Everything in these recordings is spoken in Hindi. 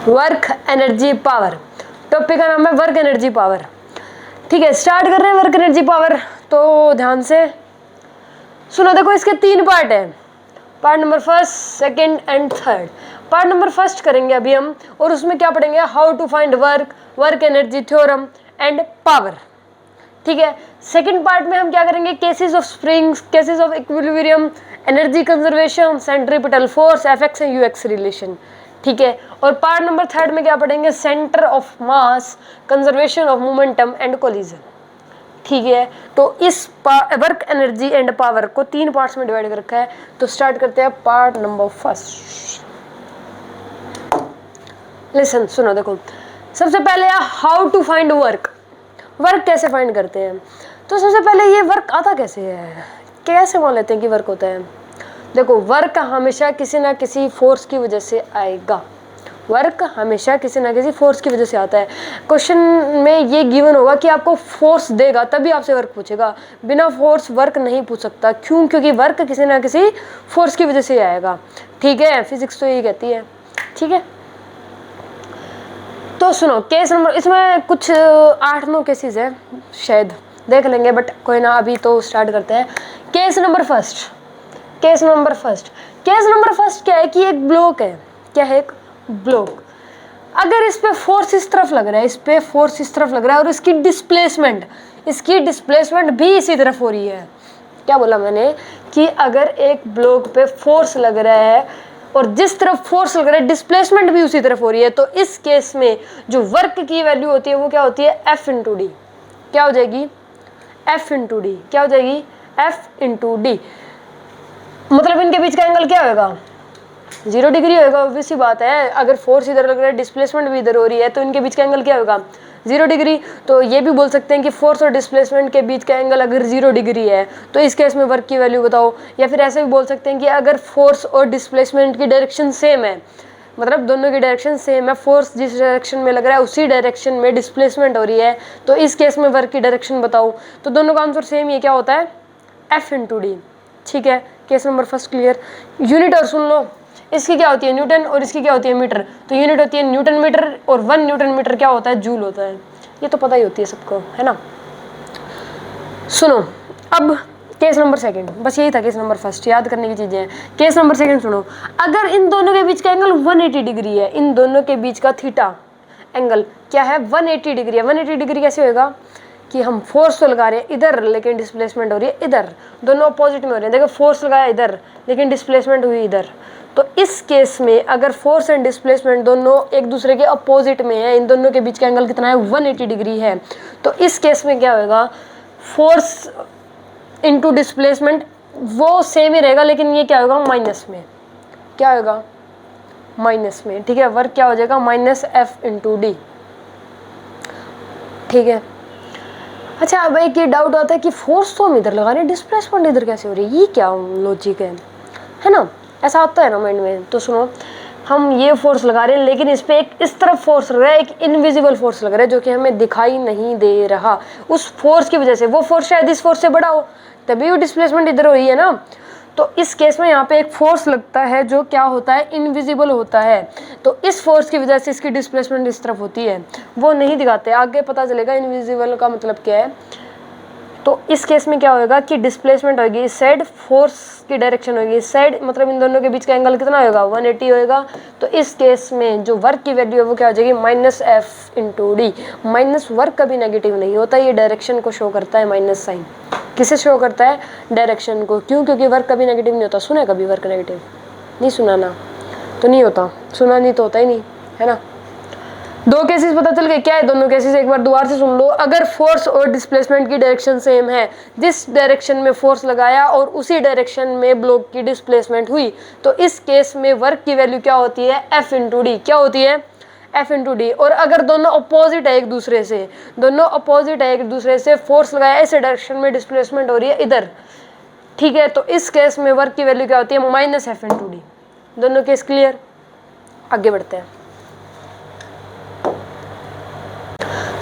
Work energy power. टॉपिक का नाम है वर्क एनर्जी पावर। ठीक है, स्टार्ट कर रहे हैं वर्क एनर्जी पावर। तो ध्यान से सुनो, देखो इसके 3 पार्ट है, part number first, second and third. Part number first करेंगे अभी हम, और उसमें क्या पढ़ेंगे, how to find work, work energy theorem and power. ठीक है, सेकंड पार्ट में हम क्या करेंगे, cases of springs, cases of equilibrium, energy conservation, centripetal force, FX and UX relation. ठीक है, और पार्ट नंबर थर्ड में क्या पढ़ेंगे, centre of mass, conservation of momentum and collision. ठीक है, तो इस वर्क एनर्जी एंड पावर को 3 पार्ट्स में डिवाइड कर रखा है। तो स्टार्ट करते हैं पार्ट नंबर फर्स्ट। लिसन, सुनो, देखो सबसे पहले how to find work, work कैसे फाइंड करते हैं। तो सबसे पहले ये वर्क आता कैसे है, कैसे मान लेते हैं कि वर्क होता है। देखो, वर्क हमेशा किसी ना किसी फोर्स की वजह से आएगा, वर्क हमेशा किसी ना किसी फोर्स की वजह से आता है। क्वेश्चन में ये गिवन होगा कि आपको फोर्स देगा तभी आपसे वर्क पूछेगा, बिना फोर्स वर्क नहीं पूछ सकता। क्यों? क्योंकि वर्क किसी ना किसी फोर्स की वजह से आएगा। ठीक है, फिजिक्स तो यही कहती है। ठीक है, तो सुनो, केस नंबर, इसमें कुछ 8-9 केसेस है, शायद देख लेंगे, बट कोई ना, अभी तो स्टार्ट करते हैं। Case number first, case number first, case number first क्या है कि एक ब्लॉक है। क्या है? एक ब्लॉक। अगर इस पे फोर्स इस तरफ लग रहा है, इस पे फोर्स इस तरफ लग रहा है, और इसकी डिस्प्लेसमेंट भी इसी तरफ हो रही है। क्या बोला मैंने कि अगर एक ब्लॉक पे फोर्स लग रहा है और जिस तरफ फोर्स लग रहा है डिस्प्लेसमेंट भी उसी तरफ हो रही है, तो इस केस में जो वर्क की वैल्यू होती है वो क्या होती है, F इंटू डी। क्या हो जाएगी? F into D. क्या हो जाएगी? F into D. मतलब इनके बीच का एंगल क्या होगा? 0 डिग्री होगा। ऑब्वियस सी बात है, अगर फोर्स इधर लग रहा है, डिस्प्लेसमेंट भी इधर हो रही है, तो इनके बीच का एंगल क्या होगा? 0 डिग्री। तो ये भी बोल सकते हैं कि फोर्स और डिस्प्लेसमेंट के बीच का एंगल अगर 0 डिग्री है तो इस केस में वर्क की वैल्यू बताओ। या फिर ऐसे भी बोल सकते हैं कि अगर फोर्स और डिस्प्लेसमेंट की डायरेक्शन सेम है, मतलब दोनों की डायरेक्शन सेम है, फोर्स जिस डायरेक्शन में लग रहा है उसी डायरेक्शन में डिस्प्लेसमेंट हो रही है, तो इस केस में वर्क की डायरेक्शन बताओ। तो दोनों का आंसर सेम ही क्या होता है? F into D. ठीक है, case number first clear. Unit और सुन लो, इसकी क्या होती है? न्यूटन, और इसकी क्या होती है? मीटर। तो यूनिट होती है न्यूटन मीटर, और 1 न्यूटन मीटर क्या होता है? जूल होता है। ये तो पता ही होती है सबको, है ना। सुनो, अब केस नंबर सेकंड, बस यही था केस नंबर फर्स्ट, याद करने की चीजें हैं। केस नंबर सेकंड सुनो, अगर इन दोनों के बीच का एंगल 180 डिग्री है, इन दोनों के बीच का थीटा एंगल क्या है? 180 डिग्री है। 180 डिग्री कैसे होगा कि हम फोर्स तो लगा रहे हैं इधर, लेकिन डिस्प्लेसमेंट हो रही है इधर, दोनों अपोजिट में हो रहे हैं। देखो, फोर्स लगाया इधर लेकिन डिस्प्लेसमेंट हुई इधर। तो इस केस में अगर फोर्स एंड डिस्प्लेसमेंट दोनों एक दूसरे के अपोजिट में है, इन दोनों के बीच का एंगल कितना है? 180 डिग्री है। तो इस केस में क्या होगा? फोर्स इंटू डिस्प्लेसमेंट वो सेम ही रहेगा, लेकिन ये क्या होगा? माइनस में। क्या होगा? माइनस में। ठीक है, वर्क क्या हो जाएगा? -F into D. ठीक है, अच्छा, अब एक ये डाउट आता है कि फोर्स तो हम इधर लगा रहे हैं, डिस्प्लेसमेंट इधर कैसे हो रही है, ये क्या लॉजिक है ना। ऐसा आता है ना माइंड में। तो सुनो, हम ये फोर्स लगा रहे हैं, लेकिन इस पे एक इस तरफ फोर्स लग रहा है, एक इनविजिबल फोर्स लग रहा है जो कि हमें दिखाई नहीं दे रहा। उस फोर्स की वजह से वो फोर्स शायद इस फोर्स से बड़ा हो, तभी वो डिस्प्लेसमेंट इधर हो रही है ना। तो इस केस में यहाँ पे एक फोर्स लगता है जो क्या होता है? इनविजिबल होता है। तो इस फोर्स की वजह से इसकी डिस्प्लेसमेंट इस तरफ होती है, वो नहीं दिखाते, आगे पता चलेगा इनविजिबल का मतलब क्या है। तो इस केस में क्या होगा कि डिस्प्लेसमेंट होगी इस साइड, फोर्स की डायरेक्शन होगी इस साइड, मतलब इन दोनों के बीच का एंगल कितना होगा? 180 होगा। तो इस केस में जो वर्क की वैल्यू है वो क्या हो जाएगी? -F into D. Minus work कभी नेगेटिव नहीं होता, ये डायरेक्शन को शो करता है, माइनस साइन। किसे शो करता है? डायरेक्शन को। क्यों? क्योंकि वर्क कभी नेगेटिव नहीं होता। सुना है कभी वर्क नेगेटिव? नहीं सुना ना, तो नहीं होता, सुना नहीं तो होता ही नहीं, है ना। 2 केसेस पता चल गए। क्या है दोनों केसेस? एक बार दोबारा से सुन लो। अगर फोर्स और डिस्प्लेसमेंट की डायरेक्शन सेम है, जिस डायरेक्शन में फोर्स लगाया और उसी डायरेक्शन में ब्लॉक की डिस्प्लेसमेंट हुई, तो इस केस में वर्क की वैल्यू क्या होती है? F into D. क्या होती है? F into D. और अगर दोनों अपोजिट है एक दूसरे से, दोनों अपोजिट है एक दूसरे से, फोर्स लगाया इस डायरेक्शन में, डिस्प्लेसमेंट हो रही है इधर, ठीक है, तो इस केस में वर्क की वैल्यू क्या होती है? -F into D. दोनों केस क्लियर? आगे बढ़ते हैं।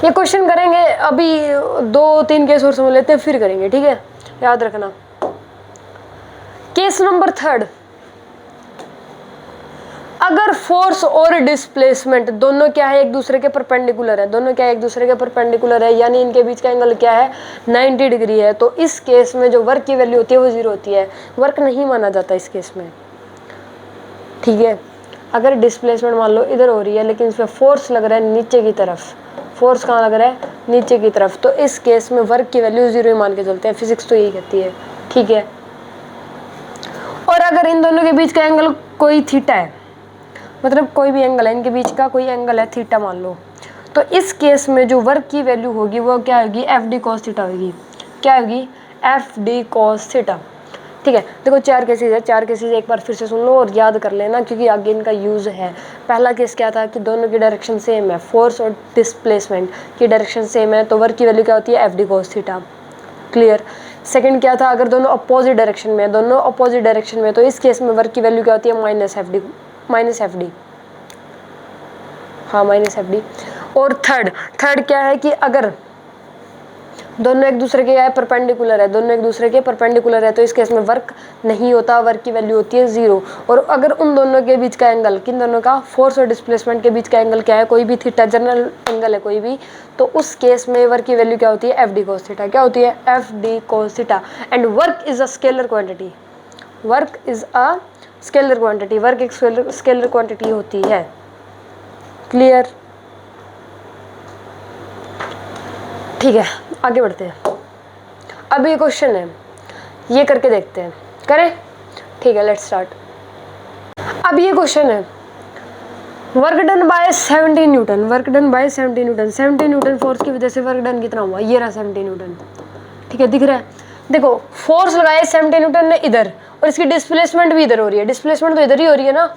ये क्वेश्चन करेंगे अभी, 2-3 केस और समझ लेते हैं फिर करेंगे। ठीक है, याद रखना। केस नंबर थर्ड, अगर फोर्स और डिस्प्लेसमेंट दोनों क्या है, एक दूसरे के परपेंडिकुलर है, दोनों क्या है, एक दूसरे के परपेंडिकुलर है, यानी इनके बीच का एंगल क्या है, 90 डिग्री है, तो इस केस में जो वर्क की वैल्यू होती है वो 0 होती है, वर्क नहीं माना जाता इस केस में। ठीक है, अगर डिस्प्लेसमेंट मान लो इधर हो रही है लेकिन इसमें फोर्स लग रहा है नीचे की तरफ, फोर्स कहाँ लग रहा है, नीचे की तरफ, तो इस केस में वर्क की वैल्यू 0 ही मान के चलते हैं, फिजिक्स तो यही कहती है। ठीक है, और अगर इन दोनों के बीच का एंगल कोई थीटा है, मतलब कोई भी एंगल है, इनके बीच का कोई एंगल है थीटा मान लो, तो इस केस में जो वर्क की वैल्यू होगी वो क्या होगी, एफ डी कॉस थीटा होगी। क्या होगी, एफ डी कॉस थीटा। ठीक है, देखो 4 केसेस है, 4 केसेस एक बार फिर से सुन लो और याद कर लेना क्योंकि आगे इनका यूज़ है। पहला केस क्या था कि दोनों की डायरेक्शन सेम है, फोर्स और डिस्प्लेसमेंट की डायरेक्शन सेम है, तो वर्क की वैल्यू क्या होती है, F D cos theta. Clear. Second क्या था, अगर दोनों अपोजिट डायरेक्शन में है, दोनों अपोजिट डायरेक्शन में, तो इस केस में वर्क की वैल्यू क्या होती है, minus F D, minus F D, हाँ माइनस एफ डी। और थर्ड क्या है कि अगर दोनों एक दूसरे के या परपेंडिकुलर है, दोनों एक दूसरे के परपेंडिकुलर है, तो इस केस में वर्क नहीं होता, वर्क की वैल्यू होती है 0। और अगर उन दोनों के बीच का एंगल, किन दोनों का, फोर्स और डिस्प्लेसमेंट के बीच का एंगल क्या है, कोई भी थीटा, जनरल एंगल है कोई भी, तो उस केस में वर्क की वैल्यू क्या होती है, एफ डी कोस थीटा। क्या होती है, F d cos theta. And work is a scalar quantity, work is a scalar quantity, work एक स्केलर क्वांटिटी होती है। क्लियर। ठीक है, आगे बढ़ते हैं। अब ये क्वेश्चन है, ये करके देखते हैं, करें। ठीक है, लेट्स स्टार्ट। अब ये क्वेश्चन है, work done bye 70 Newton, work done bye 70 Newton, 70 Newton force की वजह से वर्क डन कितना हुआ, ये रहा 70 न्यूटन। ठीक है, दिख रहा है, देखो फोर्स लगाया 70 न्यूटन ने इधर, और इसकी डिस्प्लेसमेंट भी इधर हो रही है, डिस्प्लेसमेंट तो इधर ही हो रही है ना,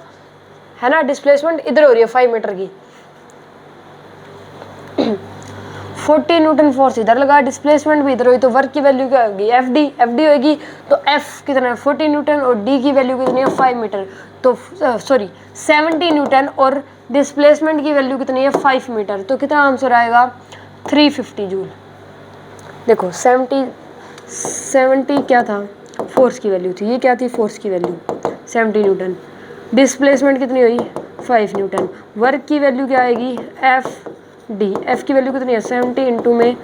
है ना, डिस्प्लेसमेंट इधर हो रही है 5 मीटर की। 40 न्यूटन फोर्स इधर लगा, डिस्प्लेसमेंट भी इधर हुई, तो वर्क की वैल्यू क्या होगी, एफ डी होगी। तो एफ कितना है, 40 न्यूटन, और डी की वैल्यू कितनी है, 5 मीटर, तो सॉरी 70 न्यूटन, और डिस्प्लेसमेंट की वैल्यू कितनी है, 5 मीटर, तो कितना आंसर आएगा, 350 जूल। देखो 70 क्या था, फोर्स की वैल्यू थी, ये क्या थी, फोर्स की वैल्यू 70 न्यूटन, डिस्प्लेसमेंट कितनी हुई, 5 न्यूटन, वर्क की वैल्यू क्या आएगी, एफ डी, एफ की वैल्यू कितनी है, 70 इंटू में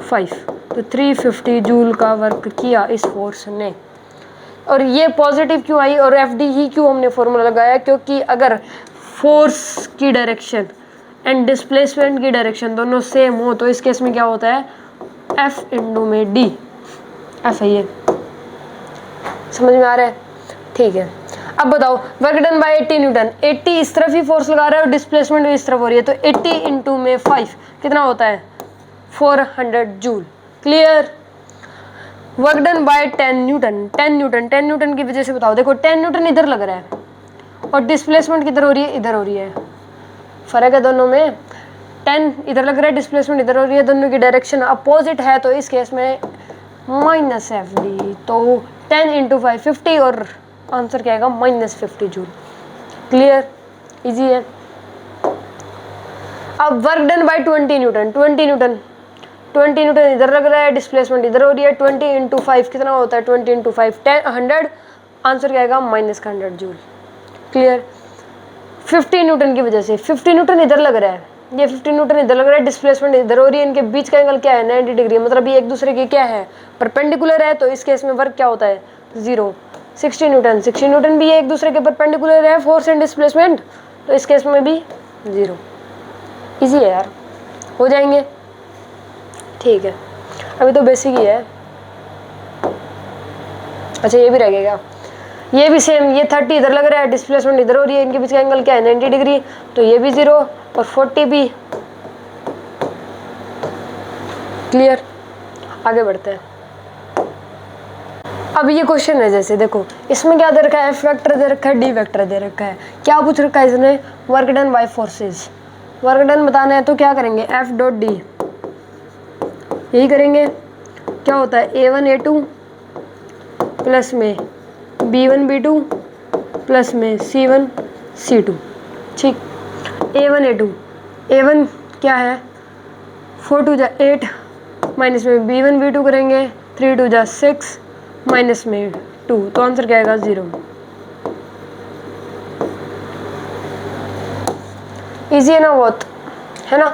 5, तो 350 जूल का वर्क किया इस फोर्स ने। और ये पॉजिटिव क्यों आई और एफ डी ही क्यों हमने फॉर्मूला लगाया, क्योंकि अगर फोर्स की डायरेक्शन एंड डिस्प्लेसमेंट की डायरेक्शन दोनों सेम हो तो इस केस में क्या होता है, एफ इंटू में डी, एफ है ये, समझ में आ रहा है। ठीक है, अब बताओ वर्क डन बाय 80 न्यूटन, 80 इस तरफ ही फोर्स लगा रहा है और डिस्प्लेसमेंट भी इस तरफ हो रही है, तो 80 इंटू में 5 कितना होता है, 400 joule. Clear. Work done bye 10 Newton, 10 Newton की वजह से बताओ, देखो 10 न्यूटन इधर लग रहा है और डिस्प्लेसमेंट किधर हो रही है, इधर हो रही है, फर्क है दोनों में, 10 इधर लग रहा है, डिस्प्लेसमेंट इधर हो रही है, दोनों की डायरेक्शन अपोजिट है, तो इस केस में माइनस एफ डी, तो 10 इंटू 5 50, और आंसर क्या आएगा, -50 जूल। क्लियर, इजी है। अब work done bye 20 Newton, 20 Newton इधर लग रहा है, डिस्प्लेसमेंट इधर हो रही है, 20 इंटू 5 कितना होता है, 20 इंटू 5 100, आंसर क्या आएगा, -100 जूल। क्लियर। 50 न्यूटन की वजह से, 50 न्यूटन इधर लग रहा है, ये 50 न्यूटन इधर लग रहा है, डिस्प्लेसमेंट इधर हो रही है, इनके बीच का एंगल क्या है, 90 डिग्री, मतलब ये एक दूसरे के क्या है, परपेंडिकुलर है, तो इस केस में वर्क क्या होता है, 0। 60 न्यूटन भी एक दूसरे के परपेंडिकुलर है, फोर्स एंड डिस्प्लेसमेंट, तो इस केस में भी 0। इजी है यार, हो जाएंगे। ठीक है, अभी तो बेसिक ही है। अच्छा ये भी रहेगा, ये भी सेम, ये 30 इधर लग रहा है, डिस्प्लेसमेंट इधर हो रही है, इनके बीच का एंगल क्या है, 90 डिग्री, तो ये भी 0 और 40 भी। क्लियर, आगे बढ़ते हैं। अब ये क्वेश्चन है, जैसे देखो इसमें क्या दे रखा है, एफ वेक्टर दे रखा है, डी वेक्टर दे रखा है, क्या पूछ रखा है इसने, work done bye forces, work done बताना है तो क्या करेंगे, एफ डॉट डी, यही करेंगे। क्या होता है, A1 A2 प्लस में B1 B2 प्लस में C1 C2। ठीक, A1 A2, A1 क्या है, 4 2 जा 8, माइनस में B1 B2 करेंगे, 3 2 जा 6, माइनस में 2, तो आंसर क्या आएगा, 0। इजी है ना बहुत, है ना,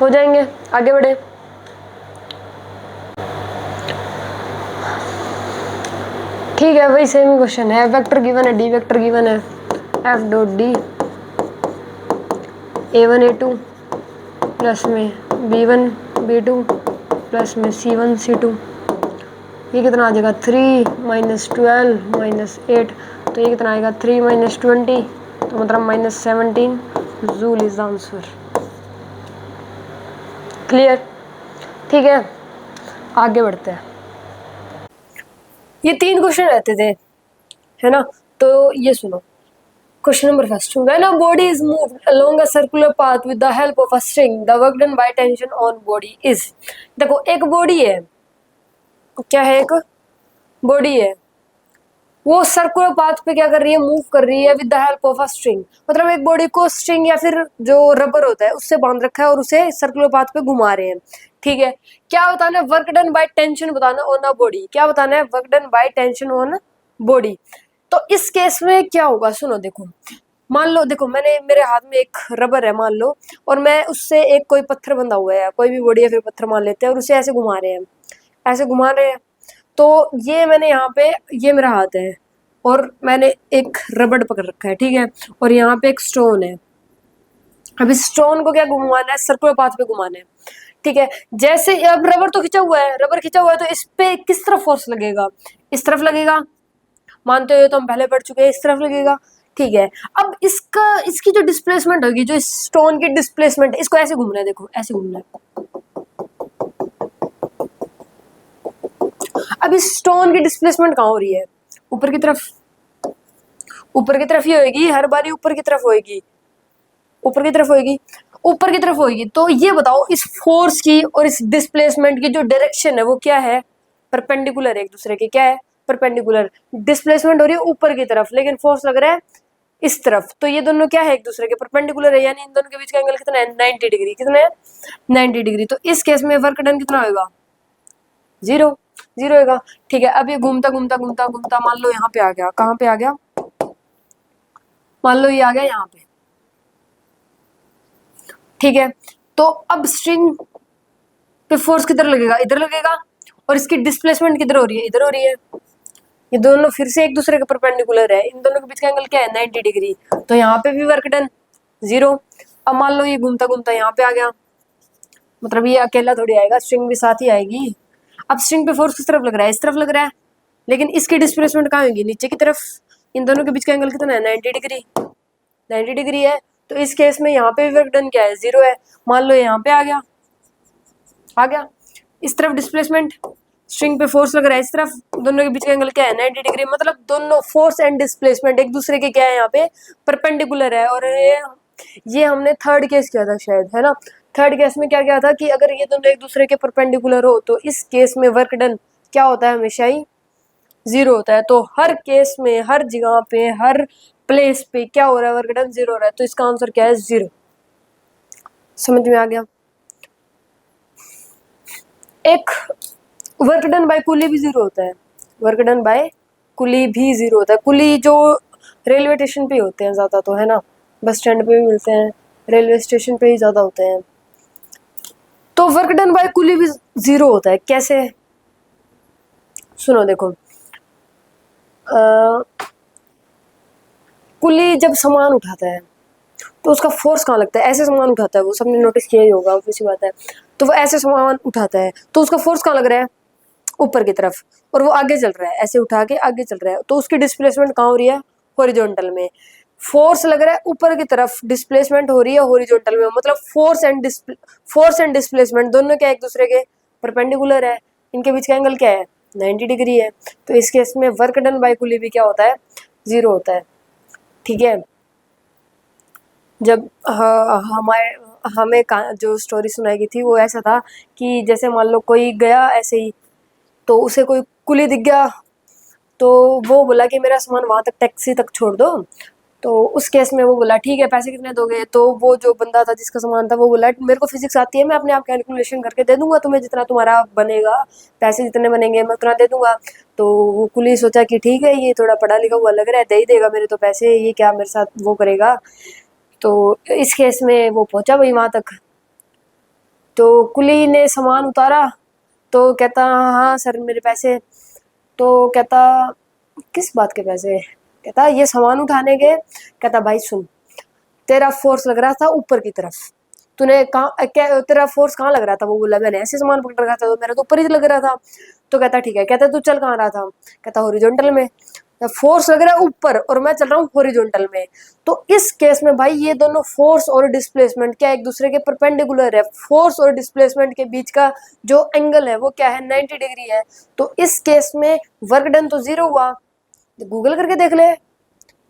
हो जाएंगे। आगे बढ़े। ठीक है, वही सेम ही क्वेश्चन है। वेक्टर गिवन है, डी वेक्टर गिवन है, F dot D A1 A2 plus में B1 B2 प्लस में C1 C2, ये कितना आ जाएगा 3 माइनस 12 माइनस 8, तो ये कितना आएगा 3 माइनस 20, तो मतलब -17 joule is the answer. Clear? ठीक है, आगे बढ़ते हैं। ये 3 क्वेश्चन रहते थे, है ना, तो ये सुनो। Question number first, when a body is moved along a circular path with the help of a string, the work done by tension on body is. देखो एक बॉडी है, क्या है, एक बॉडी है, वो सर्कुलर पाथ पे क्या कर रही है, मूव कर रही है with the help of a string. मतलब एक बॉडी को स्ट्रिंग या फिर जो रबर होता है उससे बांध रखा है और उसे सर्कुलर पाथ पे घुमा रहे हैं। ठीक है, क्या बताना है, वर्क डन बाय टेंशन बताना ऑन अ बॉडी। क्या बताना है, work done by tension on body. तो इस केस में क्या होगा, सुनो देखो। मान लो, देखो मैंने, मेरे हाथ में एक रबर है मान लो, और मैं उससे एक कोई पत्थर बंधा हुआ है, कोई भी बॉडी या फिर पत्थर मान लेते हैं, और उसे ऐसे घुमा रहे हैं, ऐसे घुमा रहे हैं। तो ये मैंने यहाँ पे, ये मेरा हाथ है और मैंने एक रबड़ पकड़ रखा है, ठीक है, और यहाँ पे एक स्टोन है। अब इस स्टोन को क्या घुमाना है, सर्कुलर पाथ पे घुमाना है। ठीक है, जैसे अब रबर तो खिंचा हुआ है, रबर खिंचा हुआ है, तो इस पे किस तरफ फोर्स लगेगा, इस तरफ लगेगा, मानते हो तो हम पहले पढ़ चुके हैं, इस तरफ लगेगा। ठीक है, अब इसका, इसकी जो डिस्प्लेसमेंट होगी, जो स्टोन की डिस्प्लेसमेंट, इसको ऐसे घूमना है, देखो ऐसे घूमना है। अब इस स्टोन की डिस्प्लेसमेंट कहाँ हो रही है, ऊपर की तरफ, ऊपर की तरफ ही होगी, हर बारी ऊपर की तरफ होगी, ऊपर की तरफ होगी, ऊपर की तरफ होगी। तो ये बताओ इस फोर्स की और इस डिस्प्लेसमेंट की जो डायरेक्शन है वो क्या है, परपेंडिकुलर है एक दूसरे के, क्या है, परपेंडिकुलर। डिस्प्लेसमेंट हो रही है ऊपर की तरफ, लेकिन फोर्स लग रहा है इस तरफ, तो ये दोनों क्या है, एक दूसरे के परपेंडिकुलर है, यानी इन दोनों के बीच का एंगल कितना है, 90 डिग्री। कितना है, 90 डिग्री। तो इस केस में वर्क डन कितना होगा, 0, 0 होगा। ठीक है, अब ये घूमता घूमता घूमता घूमता मान लो यहाँ पे आ गया, कहाँ पे आ गया, मान लो ये आ गया यहाँ पे। ठीक है, तो अब स्ट्रिंग पे फोर्स किधर लगेगा, इधर लगेगा, और इसकी डिस्प्लेसमेंट किधर हो रही है, इधर हो रही है। ये दोनों फिर से एक दूसरे के परपेंडिकुलर है, इन दोनों के बीच का एंगल क्या है, 90 डिग्री। तो यहाँ पे भी वर्क डन 0। अब मान लो ये घूमता घूमता यहाँ पे आ गया, मतलब ये अकेला थोड़ी आएगा, स्ट्रिंग भी साथ ही आएगी। अब स्ट्रिंग पे फोर्स किस तरफ लग रहा है, इस तरफ लग रहा है, लेकिन इसकी डिस्प्लेसमेंट कहाँ होगी, नीचे की तरफ। इन दोनों के बीच का एंगल कितना है, 90 डिग्री, 90 डिग्री है। तो इस केस में यहाँ पे भी वर्क डन क्या है, 0 है। मान लो यहाँ पे आ गया, आ गया, इस तरफ डिस्प्लेसमेंट, स्ट्रिंग पे फोर्स लग रहा है इस तरफ, दोनों के बीच का एंगल क्या है, 90 डिग्री। मतलब दोनों फोर्स एंड डिस्प्लेसमेंट एक दूसरे के क्या है, यहाँ पे परपेंडिकुलर है। और ये हमने थर्ड केस किया था शायद, है ना। थर्ड केस में क्या किया था कि अगर ये दोनों एक दूसरे के परपेंडिकुलर हो तो इस केस में वर्क डन क्या होता है, हमेशा ही 0 होता है। तो हर केस में, हर जगह पे, हर प्लेस पे क्या हो रहा है, वर्क डन 0 हो रहा है। तो इसका आंसर क्या है, 0। समझ में आ गया। एक वर्क डन बाय कुली भी 0 होता है, वर्क डन बाय कुली भी 0 होता है। कुली जो रेलवे स्टेशन पे होते हैं ज्यादा, तो है ना, बस स्टैंड पे भी मिलते हैं, रेलवे स्टेशन पे ही ज्यादा होते हैं। तो वर्क डन बाय कुली भी 0 होता है। कैसे, सुनो देखो, कुली जब सामान उठाता है तो उसका फोर्स कहाँ लगता है, ऐसे सामान उठाता है वो, सबने नोटिस किया ही होगा, ऑब्वियस बात है। तो वो ऐसे सामान उठाता है तो उसका फोर्स कहाँ लग रहा है, ऊपर की तरफ, और वो आगे चल रहा है, ऐसे उठा के आगे चल रहा है, तो उसकी डिस्प्लेसमेंट कहाँ हो रही है, हॉरिजॉन्टल में। फोर्स लग रहा है ऊपर की तरफ, डिस्प्लेसमेंट हो रही है हॉरिजॉन्टल में। मतलब फोर्स एंड डिस्प्लेसमेंट दोनों क्या एक दूसरे के परपेंडिकुलर है, इनके बीच का एंगल क्या है, 90 डिग्री है। तो इस केस में वर्क डन बाय कुली भी क्या होता है, 0 होता है। ठीक है, जब हमारे, हमें जो स्टोरी सुनाई गई थी वो ऐसा था कि जैसे मान लो कोई गया ऐसे ही, तो उसे कोई कुली दिख गया, तो वो बोला कि मेरा सामान वहां तक टैक्सी तक छोड़ दो। तो उस केस में वो बोला ठीक है, पैसे कितने दोगे। तो वो जो बंदा था जिसका सामान था वो बोला मेरे को फिजिक्स आती है, मैं अपने आप कैलकुलेशन करके दे दूंगा तुम्हें, जितना तुम्हारा बनेगा, पैसे जितने बनेंगे मैं उतना दे दूंगा। तो वो कुली सोचा कि ठीक है, ये थोड़ा पढ़ा लिखा हुआ लग रहा है, दे ही देगा मेरे तो पैसे, ये क्या मेरे साथ वो करेगा, तो इस केस में वो पहुंचा भाई वहां तक। तो कुली ने सामान उतारा तो कहता हाँ सर मेरे पैसे। तो कहता किस बात के पैसे? कहता ये सामान उठाने के। कहता भाई सुन, तेरा फोर्स लग रहा था ऊपर की तरफ, तूने कहा क्या तेरा फोर्स कहाँ लग रहा था? वो बोला मैंने ऐसे सामान पकड़ रखा था तो मेरा तो ऊपर ही लग रहा था। तो कहता ठीक है। कहता तू चल कहाँ रहा था? कहता हॉरिजॉन्टल में। फोर्स लग रहा है ऊपर और मैं चल रहा हूँ हॉरिजॉन्टल में। तो इस केस में भाई ये दोनों फोर्स और डिस्प्लेसमेंट क्या एक दूसरे के परपेंडिकुलर है। फोर्स और डिस्प्लेसमेंट के बीच का जो एंगल है वो क्या है? 90 डिग्री है। तो इस केस में वर्क डन तो जीरो हुआ। गूगल करके देख ले,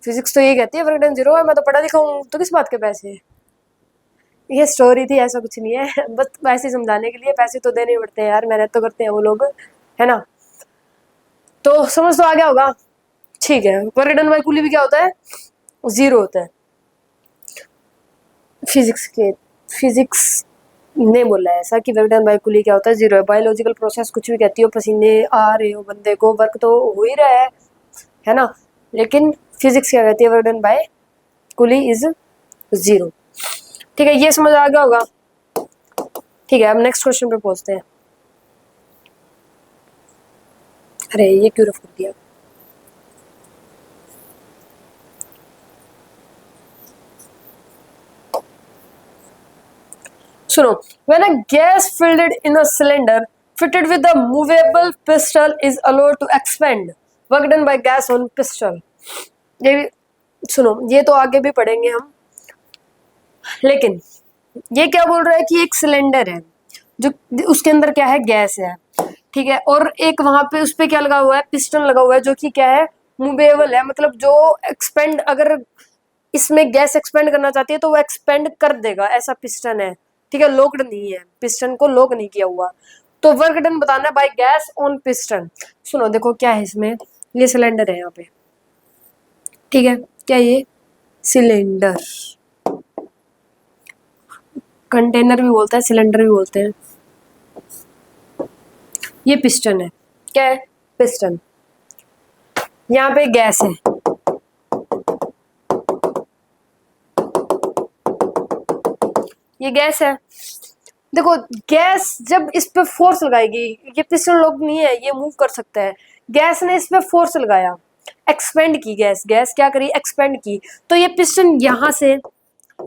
फिजिक्स तो ये कहती है वर्क डन जीरो है। मैं तो पढ़ा लिखा हूँ, तो किस बात के पैसे? ये स्टोरी थी, ऐसा कुछ नहीं है। बस पैसे समझाने के लिए, पैसे तो देने पड़ते हैं यार, मेहनत तो करते हैं वो लोग, है ना। तो समझ तो आ गया होगा, ठीक है। वर्क डन बाय कुली भी क्या होता है? जीरो होता है। फिजिक्स ने बोला है ऐसा कि वर्क डन बाय कुली क्या होता है? जीरो है। बायोलॉजिकल प्रोसेस कुछ भी कहती हो, पसीने आ रहे हो बंदे को, वर्क तो हो ही रहा है ना। लेकिन फिजिक्स क्या कहती है? Work done by coolie is zero. ठीक है, ये समझ आ गया होगा। ठीक है, अब नेक्स्ट क्वेश्चन पे पहुंचते हैं। अरे ये क्यों रख दिया? सुनो, when a gas filled in a cylinder fitted with a movable pistol is allowed to expand, work done by gas on pistol। ये भी सुनो, ये तो आगे भी पढ़ेंगे हम, लेकिन ये क्या बोल रहा है कि एक सिलेंडर है जो उसके अंदर क्या है? गैस है, ठीक है। और एक वहां पे उस पे क्या लगा हुआ है? पिस्टन लगा हुआ है, जो कि क्या है? मूवेबल है, मतलब जो एक्सपेंड, अगर इसमें गैस एक्सपेंड करना चाहती है तो वो एक्सपेंड कर देगा, ऐसा पिस्टन है, ठीक है। लॉक्ड नहीं है, पिस्टन को लॉक नहीं किया हुआ। तो वर्क डन बताना बाय गैस ऑन पिस्टन। सुनो देखो क्या है इसमें, ये सिलेंडर है यहाँ पे, ठीक है। क्या ये सिलेंडर, कंटेनर भी बोलता है, सिलेंडर भी बोलते हैं। ये पिस्टन है, क्या है? पिस्टन। यहाँ पे गैस है, ये गैस है। देखो गैस जब इस पे फोर्स लगाएगी, ये पिस्टन लॉक नहीं है, ये मूव कर सकता है। गैस ने इस पे फोर्स लगाया, एक्सपेंड की, गैस क्या करी? एक्सपेंड की। तो ये पिस्टन यहाँ से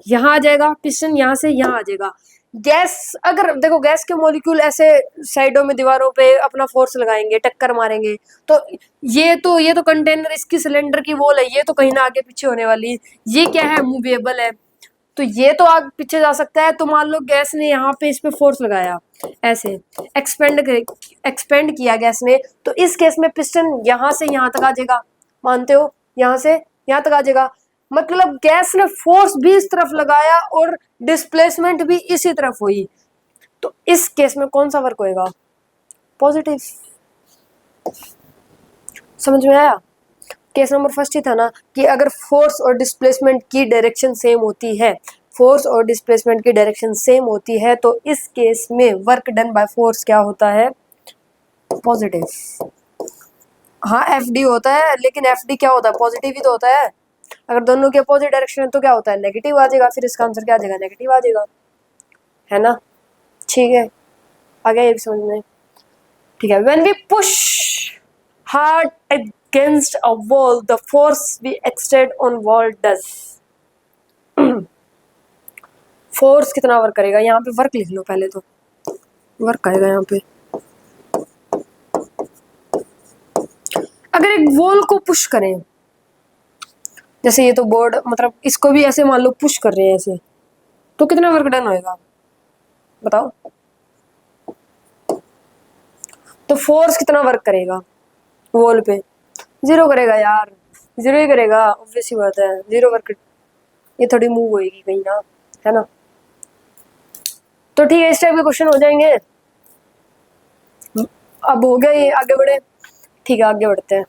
यहाँ आ जाएगा, पिस्टन यहाँ से यहाँ आ जाएगा। गैस अगर देखो, गैस के मॉलिक्यूल ऐसे साइडों में दीवारों पे अपना फोर्स लगाएंगे, टक्कर मारेंगे, तो ये तो कंटेनर इसकी सिलेंडर की वॉल है, ये तो कहीं ना आगे पीछे होने वाली। ये क्या है? मूवेबल है, तो ये तो आगे पीछे जा सकता है। तो मान लो गैस ने यहाँ पे इस पे फोर्स लगाया, ऐसे एक्सपेंड किया गैस ने, तो इस केस में पिस्टन यहाँ से यहाँ तक आ जाएगा, मानते हो? यहाँ से यहाँ तक आ जाएगा, मतलब गैस ने फोर्स भी इस तरफ लगाया और डिस्प्लेसमेंट भी इसी तरफ हुई। तो इस केस में कौन सा वर्क होएगा? पॉजिटिव। समझ में आया? केस नंबर फर्स्ट ही था ना कि अगर फोर्स और डिस्प्लेसमेंट की डायरेक्शन सेम होती है, फोर्स और डिस्प्लेसमेंट की डायरेक्शन सेम होती है, तो इस केस में वर्क डन बाय फोर्स क्या होता है? पॉजिटिव। हाँ एफ डी होता है, लेकिन एफ डी क्या होता है? पॉजिटिव ही तो होता है। अगर दोनों के अपोजिट डायरेक्शन है तो क्या होता है? नेगेटिव आ जाएगा, फिर इसका आंसर क्या आ जाएगा? नेगेटिव आ जाएगा, है ना। ठीक है, आ गया ये भी समझ में। ठीक है, when we push hard against a wall, the force we exert on wall does। Force कितना वर्क करेगा? यहाँ पे वर्क लिख लो पहले, तो वर्क आएगा यहाँ पे। अगर एक वॉल को पुश करें, जैसे ये तो बोर्ड, मतलब इसको भी ऐसे मान लो पुश कर रहे हैं ऐसे, तो कितना वर्क डन होएगा बताओ? तो फोर्स कितना वर्क करेगा वॉल पे? जीरो करेगा यार, जीरो ही करेगा, ऑब्वियस ही बात है, जीरो वर्क। ये थोड़ी मूव होएगी कहीं ना, है ना। तो ठीक है, इस टाइप के क्वेश्चन हो जाएंगे। अब हो गया ये, आगे बढ़े। ठीक है, आगे बढ़ते हैं।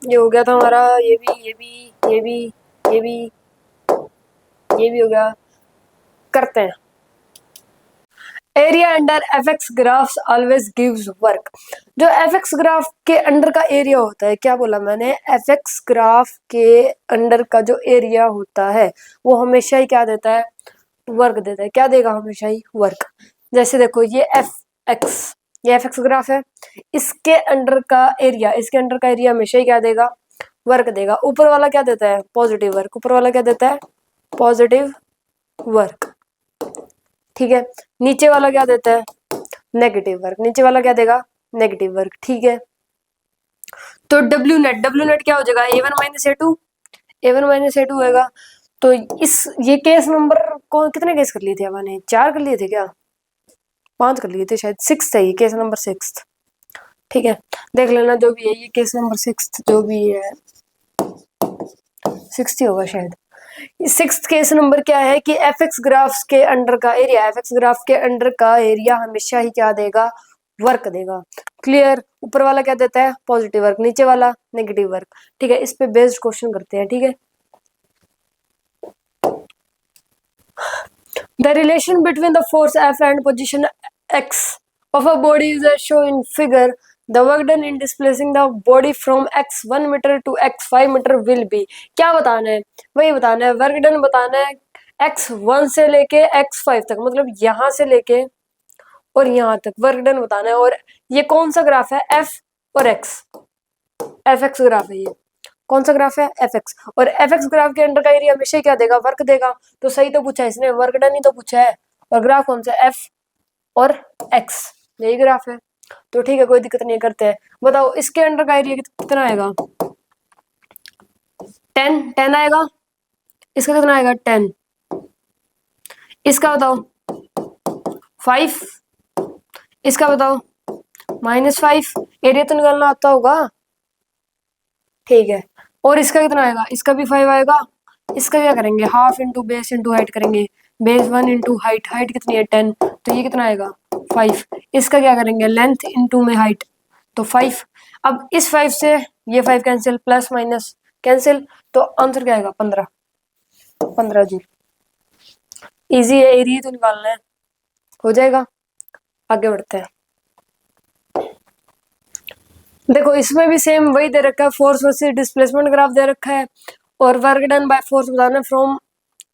ये हो गया था हमारा, ये भी ये भी ये भी ये भी ये भी हो गया। करते हैं area under F x graphs always gives work. जो एफ एक्स ग्राफ के अंडर का एरिया होता है, क्या बोला मैंने, एफ एक्स ग्राफ के अंडर का जो एरिया होता है वो हमेशा ही क्या देता है, वर्क देता है। क्या देगा, हमेशा ही वर्क। जैसे देखो ये एफ एक्स ग्राफ है, इसके अंडर का एरिया, इसके अंडर का एरिया हमेशा ही क्या देगा, वर्क देगा। ऊपर वाला क्या देता है, पॉजिटिव वर्क। ऊपर वाला क्या देता है, पॉजिटिव वर्क। ठीक है, नीचे वाला क्या देता है, नेगेटिव वर्क। नीचे वाला क्या देगा, नेगेटिव वर्क। ठीक है, तो डब्ल्यू नेट क्या हो जाएगा, A one minus A two, A one minus A two होगा। तो इस ये केस नंबर को कितने केस कर लिए थे हमने, 4 कर लिए थे क्या, 5 कर लिए थे शायद, 6 है ये केस नंबर 6। ठीक है, देख लेना जो भी है, ये केस नंबर 6 जो भी है 60 होगा शायद। 6th केस नंबर क्या है कि एफ एक्स ग्राफ्स के अंडर का एरिया, एफ एक्स ग्राफ के अंडर का एरिया हमेशा ही क्या देगा, वर्क देगा। क्लियर, ऊपर वाला क्या देता है, पॉजिटिव वर्क, नीचे वाला नेगेटिव वर्क। ठीक है, इस पे बेस्ड क्वेश्चन करते हैं। ठीक है, the relation between the force F and position x of a body is as shown in figure. The work done in displacing the body from x 1 meter to x 5 meter will be। क्या बताना है, वही बताना है, वर्क डन बताना है x 1 से लेके x 5 तक, मतलब यहाँ से लेके और यहाँ तक वर्क डन बताना है। और ये कौन सा ग्राफ है, f और x, एफ एक्स ग्राफ है। ये कौन सा ग्राफ है, एफ एक्स। और एफ एक्स ग्राफ के अंडर का एरिया हमेशा क्या देगा, वर्क देगा। तो सही तो पूछा है इसने, वर्क डन ही तो पूछा है। और ग्राफ कौन सा, एफ और एक्स, यही ग्राफ है। तो ठीक है, कोई दिक्कत नहीं, करते हैं। बताओ इसके अंडर का एरिया कितना आएगा, 10 आएगा। इसका कितना आएगा, 10। इसका बताओ 5। इसका बताओ -5। एरिया तो निकालना आता होगा। ठीक है, और इसका कितना आएगा, इसका भी 5 आएगा। इसका क्या करेंगे, half into base into height करेंगे। बेस 1 इंटू हाइट, हाइट कितनी है 10, तो ये कितना आएगा 5। इसका क्या करेंगे, लेंथ इंटू में हाइट, तो 5। अब इस 5 से ये 5 कैंसिल, प्लस माइनस कैंसिल, तो आंसर क्या आएगा 15, 15 जूल। इजी है, एरिया तो निकालना है, हो जाएगा। आगे बढ़ते हैं। देखो इसमें भी सेम वही दे रखा है, फोर्स वर्सेस डिस्प्लेसमेंट ग्राफ दे रखा है, और वर्क डन बाय फोर्स बताना है फ्रॉम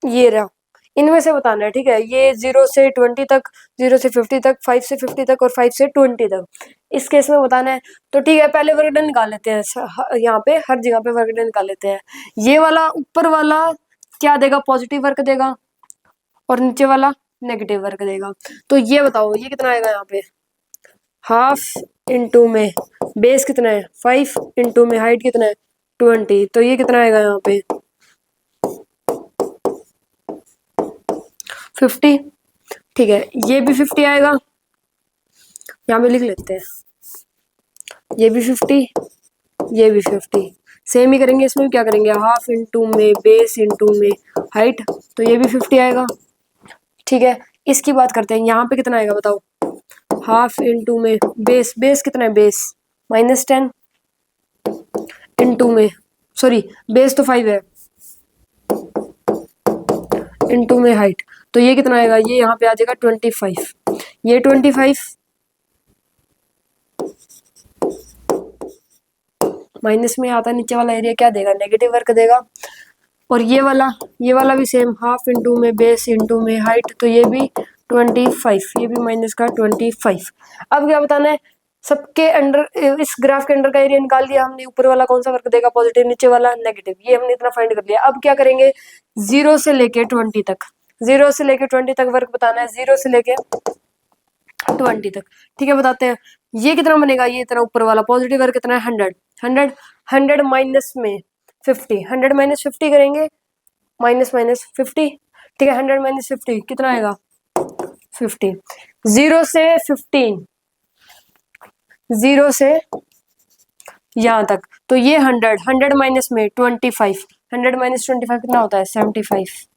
ये रहा, इनमें से बताना है। ठीक है, ये 0 से 20 तक, 0 से 50 तक, 5 से 50 तक और 5 से 20 तक, इस केस में बताना है। तो ठीक है, पहले वर्क डन निकाल लेते हैं, यहाँ पे हर जगह पे वर्क डन निकाल लेते हैं। ये वाला ऊपर वाला क्या देगा, पॉजिटिव वर्क देगा, और नीचे वाला नेगेटिव वर्क देगा। तो ये बताओ ये कितना आएगा, यहाँ पे हाफ इंटू में बेस कितना है 5 इंटू में हाइट कितना है 20, तो ये कितना आएगा यहाँ पे 50। ठीक है, ये भी 50 आएगा, यहाँ पे लिख लेते हैं, ये भी 50, ये भी 50। सेम ही करेंगे, इसमें भी क्या करेंगे, हाफ इंटू में बेस इंटू में हाइट, तो ये भी 50 आएगा। ठीक है, इसकी बात करते हैं, यहाँ पे कितना आएगा बताओ, हाफ इंटू में बेस, बेस कितना है, बेस -10 इंटू में, सॉरी बेस तो 5 है, इंटू में हाइट, तो ये कितना आएगा, ये यहाँ पे आ जाएगा 25। ये 25 माइनस में आता है, नीचे वाला एरिया क्या देगा, नेगेटिव वर्क देगा। और ये वाला भी सेम, हाफ इंटू में बेस इंटू में हाइट, तो ये भी 25, ये भी माइनस का 25। अब क्या बताना है, सबके अंडर, इस ग्राफ के अंडर का एरिया निकाल दिया हमने। ऊपर वाला कौन सा वर्क देगा, पॉजिटिव, नीचे वाला नेगेटिव, ये हमने इतना फाइंड कर लिया। अब क्या करेंगे, 0 से लेके 20 तक, 0 से लेके 20 तक वर्क बताना है, 0 से लेके 20 तक। ठीक है, बताते हैं ये कितना बनेगा, ये इतना ऊपर वाला पॉजिटिव वर्क कितना है 100, 100, 100 माइनस में 50, 100 माइनस 50 करेंगे, माइनस माइनस 50। ठीक है, 100 माइनस 50 कितना आएगा 50। 0 से 15, 0 से यहाँ तक, तो ये 100, 100 माइनस में 25, 100 माइनस 25 कितना होता है 75।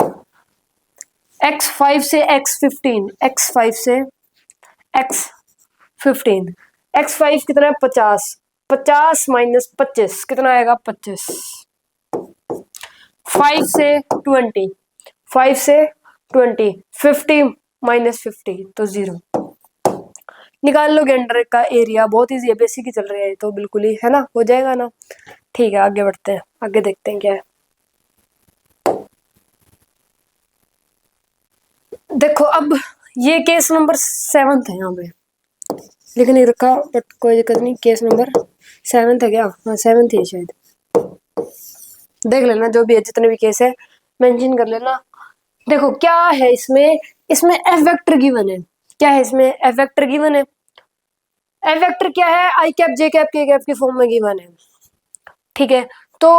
x 5 से x 15, x 5 से x 15, x 5 कितना है 50, 50 माइनस 25 कितना आएगा 25। 5 से 20, 5 से 20, 50 माइनस 50 तो 0। निकाल लो अंडर का एरिया, बहुत इजी है, बेसिक ही चल रहा है तो बिल्कुल ही, है ना, हो जाएगा ना। ठीक है आगे बढ़ते हैं, आगे देखते हैं क्या है। देखो अब ये केस नंबर 7 है, यहाँ पे लिख नहीं रखा बट कोई दिक्कत नहीं, केस नंबर 7 है क्या, हाँ 7 है शायद, देख लेना जो भी है, जितने भी केस है मेंशन कर लेना। देखो क्या है इसमें, इसमें एफ वेक्टर गिवन है, क्या है इसमें, एफ वेक्टर गिवन है। एफ वेक्टर क्या है, आई कैप जे कैप के कैप की फॉर्म में गिवन है, ठीक है। तो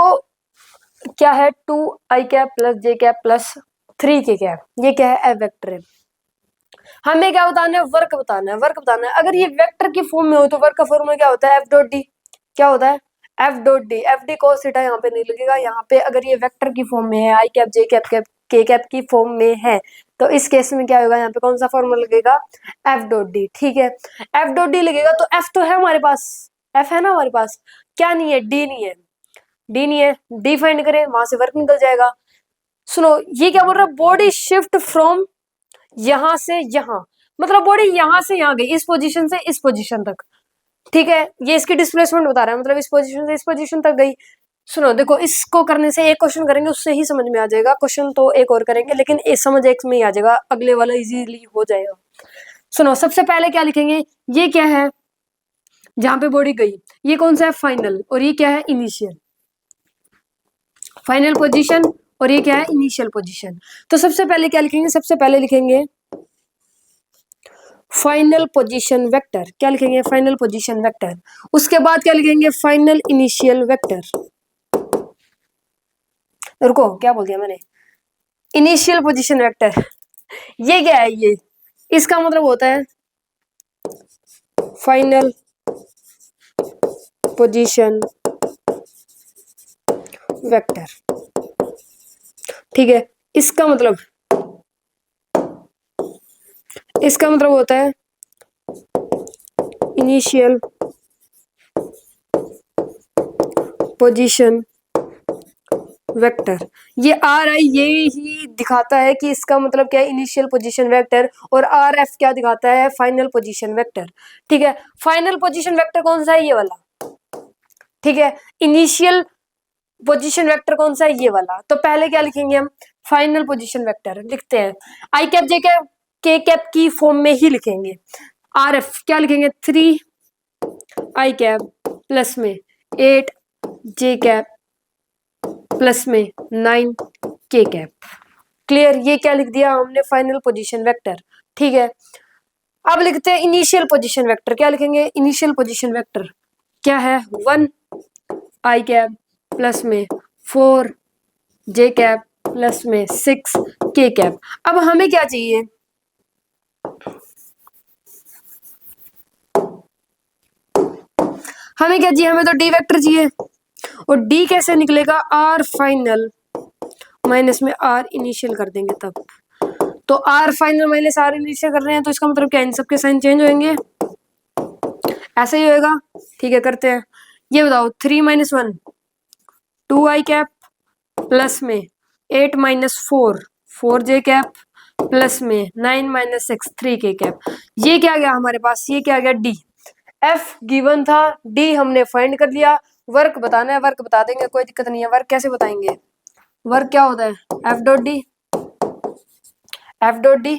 क्या है, 2 आई कैप प्लस जे कैप प्लस 3 के कैप, ये क्या है, एफ वेक्टर है। हमें क्या बताना है, वर्क बताना है, वर्क बताना है। अगर ये वेक्टर की फॉर्म में हो तो वर्क का फॉर्मूला क्या होता है, एफ डॉट डी, क्या होता है, F dot D, F D cos theta यहाँ पे नहीं लगेगा, यहाँ पे अगर ये वेक्टर की फॉर्म में है, आई कैप जे कैप कैप के कैप की फॉर्म में है, तो इस केस में क्या होगा, यहाँ पे कौन सा फॉर्मूला लगेगा, एफ डॉट डी, ठीक है। एफ डॉट डी लगेगा तो एफ तो है हमारे पास, एफ है ना हमारे पास, क्या नहीं है, डी नहीं है, डी नहीं है, डी फाइंड करें, वहां से वर्क निकल जाएगा। सुनो ये क्या बोल रहा है, बॉडी शिफ्ट फ्रॉम यहां से यहां, मतलब बॉडी यहां से यहां गई, इस पोजीशन से इस पोजीशन तक, ठीक है। ये इसकी डिस्प्लेसमेंट बता रहा है, मतलब इस पोजीशन से इस पोजीशन तक गई। सुनो देखो, इसको करने से एक क्वेश्चन करेंगे उससे ही समझ में आ जाएगा, क्वेश्चन तो एक और करेंगे लेकिन इस समझ एक में ही आ जाएगा, अगले वाला इजीली हो जाएगा। सुनो सबसे पहले क्या लिखेंगे, ये क्या है जहां पे बॉडी गई, ये कौन सा है, फाइनल, और ये क्या है, इनिशियल, फाइनल पोजीशन, और ये क्या है, इनिशियल पोजीशन। तो सबसे पहले क्या लिखेंगे, सबसे पहले लिखेंगे फाइनल पोजीशन वेक्टर, क्या लिखेंगे, फाइनल पोजीशन वेक्टर। उसके बाद क्या लिखेंगे, फाइनल इनिशियल वेक्टर, रुको क्या बोल दिया मैंने, इनिशियल पोजीशन वेक्टर। ये क्या है, ये इसका मतलब होता है फाइनल पोजीशन वेक्टर, ठीक है। इसका मतलब होता है इनिशियल पोजीशन वेक्टर। ये आर आई ये ही दिखाता है कि इसका मतलब क्या है, इनिशियल पोजीशन वेक्टर, और आर एफ क्या दिखाता है, फाइनल पोजीशन वेक्टर, ठीक है। फाइनल पोजीशन वेक्टर कौन सा है, ये वाला, ठीक है। इनिशियल पोजीशन वेक्टर कौन सा है, ये वाला। तो पहले क्या लिखेंगे हम, फाइनल पोजीशन वेक्टर लिखते हैं, आई कैप जे कैप के कैप की फॉर्म में ही लिखेंगे। आर एफ क्या लिखेंगे, 3 आई कैप प्लस में 8 जे कैप प्लस में 9 के कैप, क्लियर। ये क्या लिख दिया हमने, फाइनल पोजीशन वेक्टर, ठीक है। अब लिखते हैं इनिशियल पोजीशन वेक्टर, क्या लिखेंगे, इनिशियल पोजीशन वेक्टर क्या है, 1 आई कैप प्लस में 4 जे कैप प्लस में 6 के कैप। अब हमें क्या चाहिए, हमें क्या चाहिए, हमें तो डी वेक्टर चाहिए, और डी कैसे निकलेगा, आर फाइनल माइनस में आर इनिशियल कर देंगे तब। तो R final minus R initial कर रहे हैं तो इसका मतलब क्या है, इन सबके साइन चेंज होंगे, ऐसे ही होएगा, ठीक है। करते हैं, ये बताओ 3 - 1 2 आई कैप प्लस में 8 - 4 4 जे कैप प्लस में 9 - 6 3 के कैप। ये क्या गया हमारे पास, ये क्या गया, डी। एफ गिवन था, डी हमने फाइंड कर लिया। वर्क बताना है, वर्क बता देंगे, कोई दिक्कत नहीं है। वर्क कैसे बताएंगे, वर्क क्या होता है, F dot D, F dot D,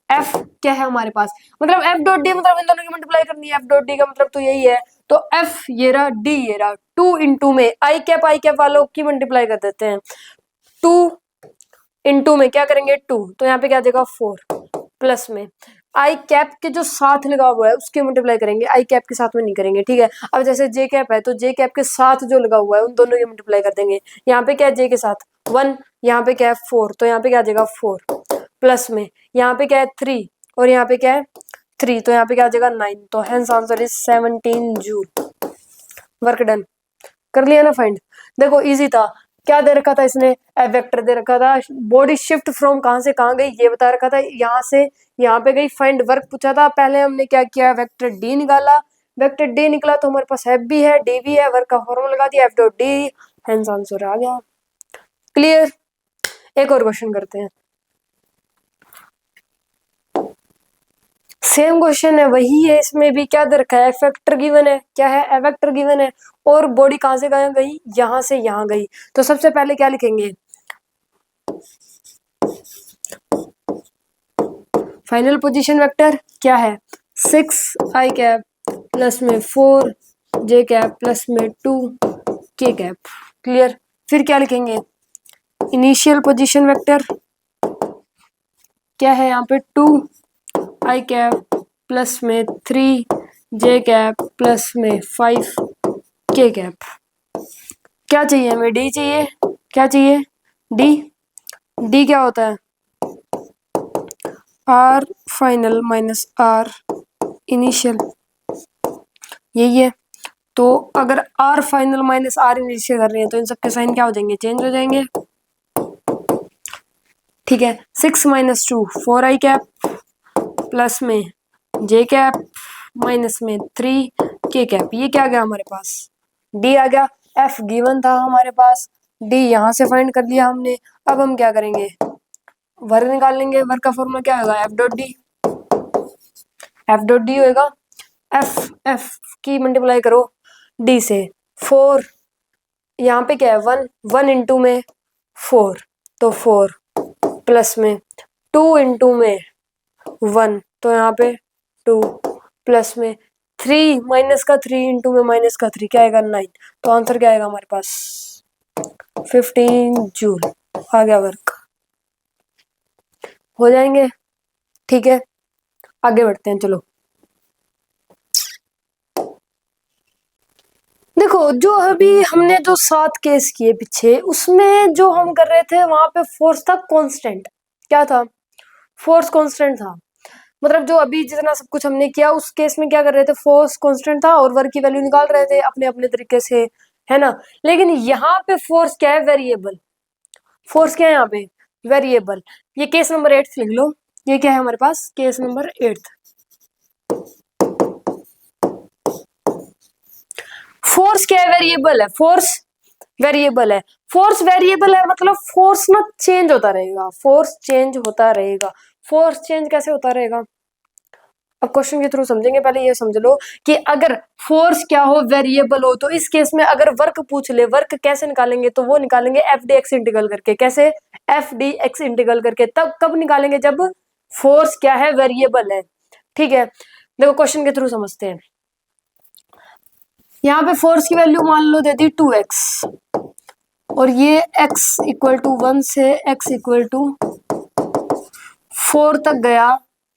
F क्या है हमारे पास, मतलब एफ डॉट डी मतलब इन दोनों की मल्टीप्लाई करनी है, एफ डॉट डी का मतलब तो यही है। तो एफ ये रहा, डी ये रहा, 2 इंटू में आई कैप वालों की मल्टीप्लाई कर देते हैं, 2 इंटू में क्या करेंगे 2, तो यहाँ पे क्या आ जाएगा 4 प्लस में आई कैप के जो साथ लगा हुआ है उसके मल्टीप्लाई करेंगे, आई कैप के साथ में नहीं करेंगे, ठीक है। अब जैसे जे कैप है तो जे कैप के साथ जो लगा हुआ है उन दोनों की मल्टीप्लाई कर देंगे। यहाँ पे क्या है, जे के साथ 1, यहाँ पे क्या है 4, तो यहाँ पे क्या आ जाएगा 4 प्लस में यहाँ पे क्या है 3, और यहाँ पे क्या है 3, तो यहाँ पे क्या आ जाएगा 9। तो hence answer is 17 joule. Work done, कर लिया ना फाइंड। देखो इजी था, क्या दे रखा था इसने, एफ वेक्टर दे रखा था, बॉडी शिफ्ट फ्रॉम कहां से कहां गई ये बता रखा था, यहाँ से यहाँ पे गई, फाइंड वर्क पूछा था। पहले हमने क्या किया, वेक्टर डी निकाला, वेक्टर डी निकला तो हमारे पास एफ भी है डी भी है, वर्क का फॉर्मूला लगा दिया, F dot D, hence answer आ गया। क्लियर। एक और क्वेश्चन करते हैं, सेम क्वेश्चन है, वही है, इसमें भी क्या दे रखा है, एफ वेक्टर गिवन है, क्या है, एफ वेक्टर गिवन है, और बॉडी कहां से कहां गई, यहां से यहां गई। तो सबसे पहले क्या लिखेंगे, फाइनल पोजीशन वेक्टर क्या है, 6 i कैप प्लस में 4 j कैप प्लस में 2 k कैप। क्लियर। फिर क्या लिखेंगे, इनिशियल पोजीशन वेक्टर क्या है, यहाँ पे 2 i कैप प्लस में 3 j कैप प्लस में 5 k कैप। क्या चाहिए हमें, डी चाहिए, क्या चाहिए, डी। डी क्या होता है, R final minus R initial, यही है। तो अगर R final minus R initial कर रहे हैं तो इन सबके साइन क्या हो जाएंगे, चेंज हो जाएंगे। ठीक है, 6 माइनस 2 4 i कैप प्लस में j कैप माइनस में 3 k कैप। ये क्या आ गया हमारे पास, डी आ गया। एफ गिवन था हमारे पास, डी यहां से फाइंड कर लिया हमने। अब हम क्या करेंगे, वर्ग निकाल लेंगे। वर्ग का फॉर्मूला क्या होगा, F dot D, F dot D होएगा, एफ एफ की मल्टीप्लाई करो डी से। 4 यहाँ पे क्या है, 1 1 इंटू में 4 तो 4 प्लस में 2 इंटू में 1 तो यहाँ पे 2 प्लस में 3 माइनस का 3 इंटू में माइनस का 3 क्या आएगा 9। तो आंसर क्या आएगा हमारे पास 15 जूल आ गया। वर्क हो जाएंगे। ठीक है, आगे बढ़ते हैं। चलो देखो, जो अभी हमने जो 7 केस किए पीछे, उसमें जो हम कर रहे थे वहां पे फोर्स था कांस्टेंट। क्या था, फोर्स कांस्टेंट था। मतलब जो अभी जितना सब कुछ हमने किया उस केस में क्या कर रहे थे, फोर्स कांस्टेंट था और वर्क की वैल्यू निकाल रहे थे अपने अपने तरीके से, है ना। लेकिन यहाँ पे फोर्स क्या है, वेरिएबल। फोर्स क्या है यहाँ पे, वेरिएबल। ये केस नंबर 8 लिख लो, ये क्या है हमारे पास, केस नंबर 8। फोर्स क्या है, वेरिएबल है। फोर्स वेरिएबल है, फोर्स वेरिएबल है मतलब फोर्स ना चेंज होता रहेगा, फोर्स चेंज होता रहेगा। फोर्स चेंज कैसे होता रहेगा, अब क्वेश्चन के थ्रू समझेंगे। पहले ये समझ लो कि अगर फोर्स क्या हो, वेरिएबल हो, तो इस केस में अगर वर्क पूछ ले, वर्क कैसे निकालेंगे, तो वो निकालेंगे एफ डी एक्स इंटीग्रल करके। कैसे, एफ डी एक्स इंटीग्रल करके। तब कब निकालेंगे, जब फोर्स क्या है, वेरिएबल है। ठीक है, देखो क्वेश्चन के थ्रू समझते हैं। यहाँ पे फोर्स की वैल्यू मान लो दे दी 2x और ये x इक्वल टू 1 से x इक्वल टू 4 तक गया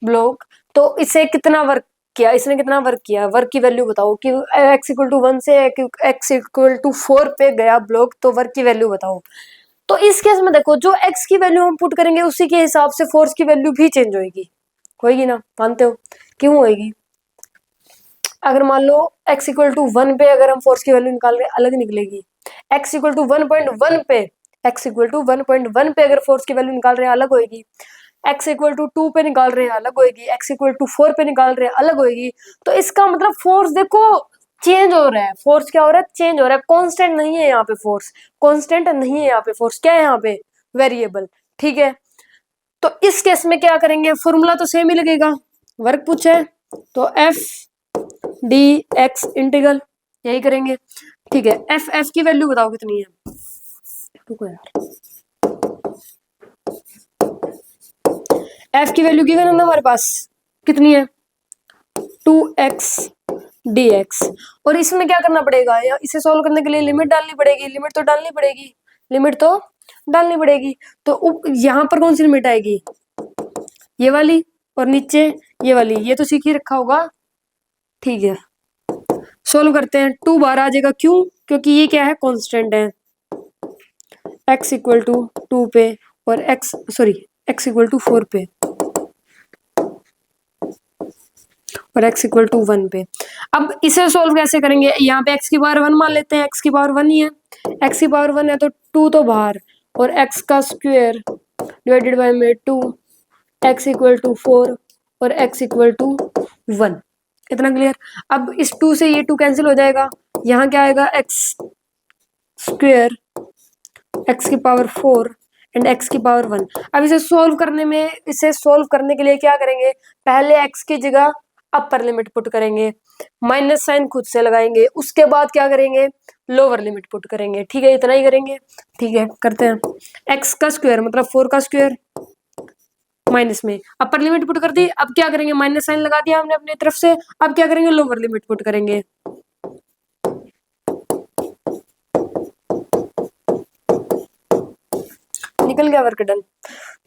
ब्लॉक। तो इसे कितना वर्क किया, इसने कितना वर्क किया, वर्क की वैल्यू बताओ कि x इक्वल टू 1 से x इक्वल टू 4 पे गया ब्लॉक, तो वर्क की वैल्यू बताओ। तो इस केस में देखो, जो x की वैल्यू हम पुट करेंगे उसी के हिसाब से फोर्स की वैल्यू भी चेंज होगी ना, मानते हो, क्यों होगी। अगर मान लो x इक्वल टू 1 पे अगर हम फोर्स की वैल्यू निकाल रहे हैं, अलग निकलेगी। x इक्वल टू 1.1 पे, x इक्वल टू 1.1 पे अगर फोर्स की वैल्यू निकाल रहे हैं, अलग होगी। x इक्वल टू 2 पे निकाल रहे हैं, अलग होगी। x इक्वल टू 4 पे निकाल रहे हैं, अलग होगी। तो इसका मतलब फोर्स देखो चेंज हो रहा है। फोर्स क्या हो रहा है, चेंज हो रहा है, कांस्टेंट नहीं है यहाँ पे। फोर्स कांस्टेंट नहीं है यहाँ पे, फोर्स क्या है यहाँ पे, वेरिएबल। ठीक है, तो इस केस में क्या करेंगे, फॉर्मूला तो सेम ही लगेगा। वर्क पूछा है तो एफ डी एक्स इंटीग्रल, यही करेंगे। ठीक है, एफ एफ की वैल्यू बताओ कितनी है, रुको यार, एफ की वैल्यू की ना हमारे पास कितनी है, 2x dx। और इसमें क्या करना पड़ेगा, या इसे सॉल्व करने के लिए लिमिट डालनी पड़ेगी। लिमिट तो डालनी पड़ेगी, लिमिट तो डालनी पड़ेगी। तो यहाँ पर कौन सी लिमिट आएगी, ये वाली, और नीचे ये वाली, ये तो सीख ही रखा होगा। ठीक है, सोल्व करते हैं। 2 बार आ जाएगा, क्यों, क्योंकि ये क्या है, कांस्टेंट है। x इक्वल टू 2 पे और x इक्वल टू 4 पे और x इक्वल टू 1 पे। अब इसे सोल्व कैसे करेंगे, यहाँ पे x की पावर 1 मान लेते हैं, x की पावर 1 ही है। x की पावर 1 है तो 2 तो बाहर, और x का स्क्वायर डिवाइडेड बाय में 2, x इक्वल टू 4 और x इक्वल टू 1। इतना क्लियर। अब इस 2 से ये 2 कैंसिल हो जाएगा, यहाँ क्या आएगा, x स्क्वायर x की पावर 4 एंड x की पावर 1। अब इसे सोल्व करने के लिए क्या करेंगे, पहले x की जगह अपर लिमिट पुट करेंगे, माइनस साइन खुद से लगाएंगे, उसके बाद क्या करेंगे, लोअर लिमिट पुट करेंगे। ठीक है, इतना ही करेंगे। ठीक है, करते हैं। x का स्क्वायर मतलब 4 का स्क्वायर माइनस में अपर लिमिट पुट कर दी। अब क्या करेंगे, माइनस साइन लगा दिया हमने अपनी तरफ से। अब क्या करेंगे, लोअर लिमिट पुट करेंगे। निकल गया वर्क डन।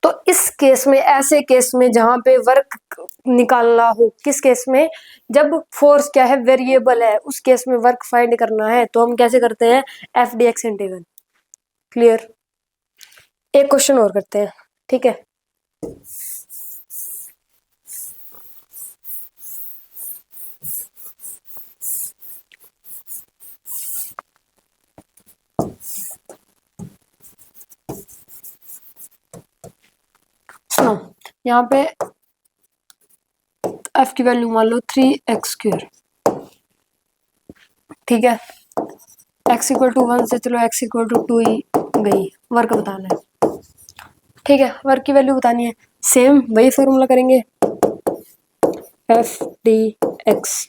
तो इस केस में, ऐसे केस में जहां पे वर्क निकालना हो, किस केस में, जब फोर्स क्या है, वेरिएबल है, उस केस में वर्क फाइंड करना है, तो हम कैसे करते हैं, F D x integral. Clear. एक क्वेश्चन और करते हैं। ठीक है, सुनो, यहाँ पे एफ की वैल्यू मान लो 3x²। ठीक है, x इक्वल टू 1 से चलो x इक्वल टू 2 ही गई, वर्क बताना है। ठीक है, वर्क की वैल्यू बतानी है, सेम वही फॉर्मूला करेंगे, एफ डी एक्स।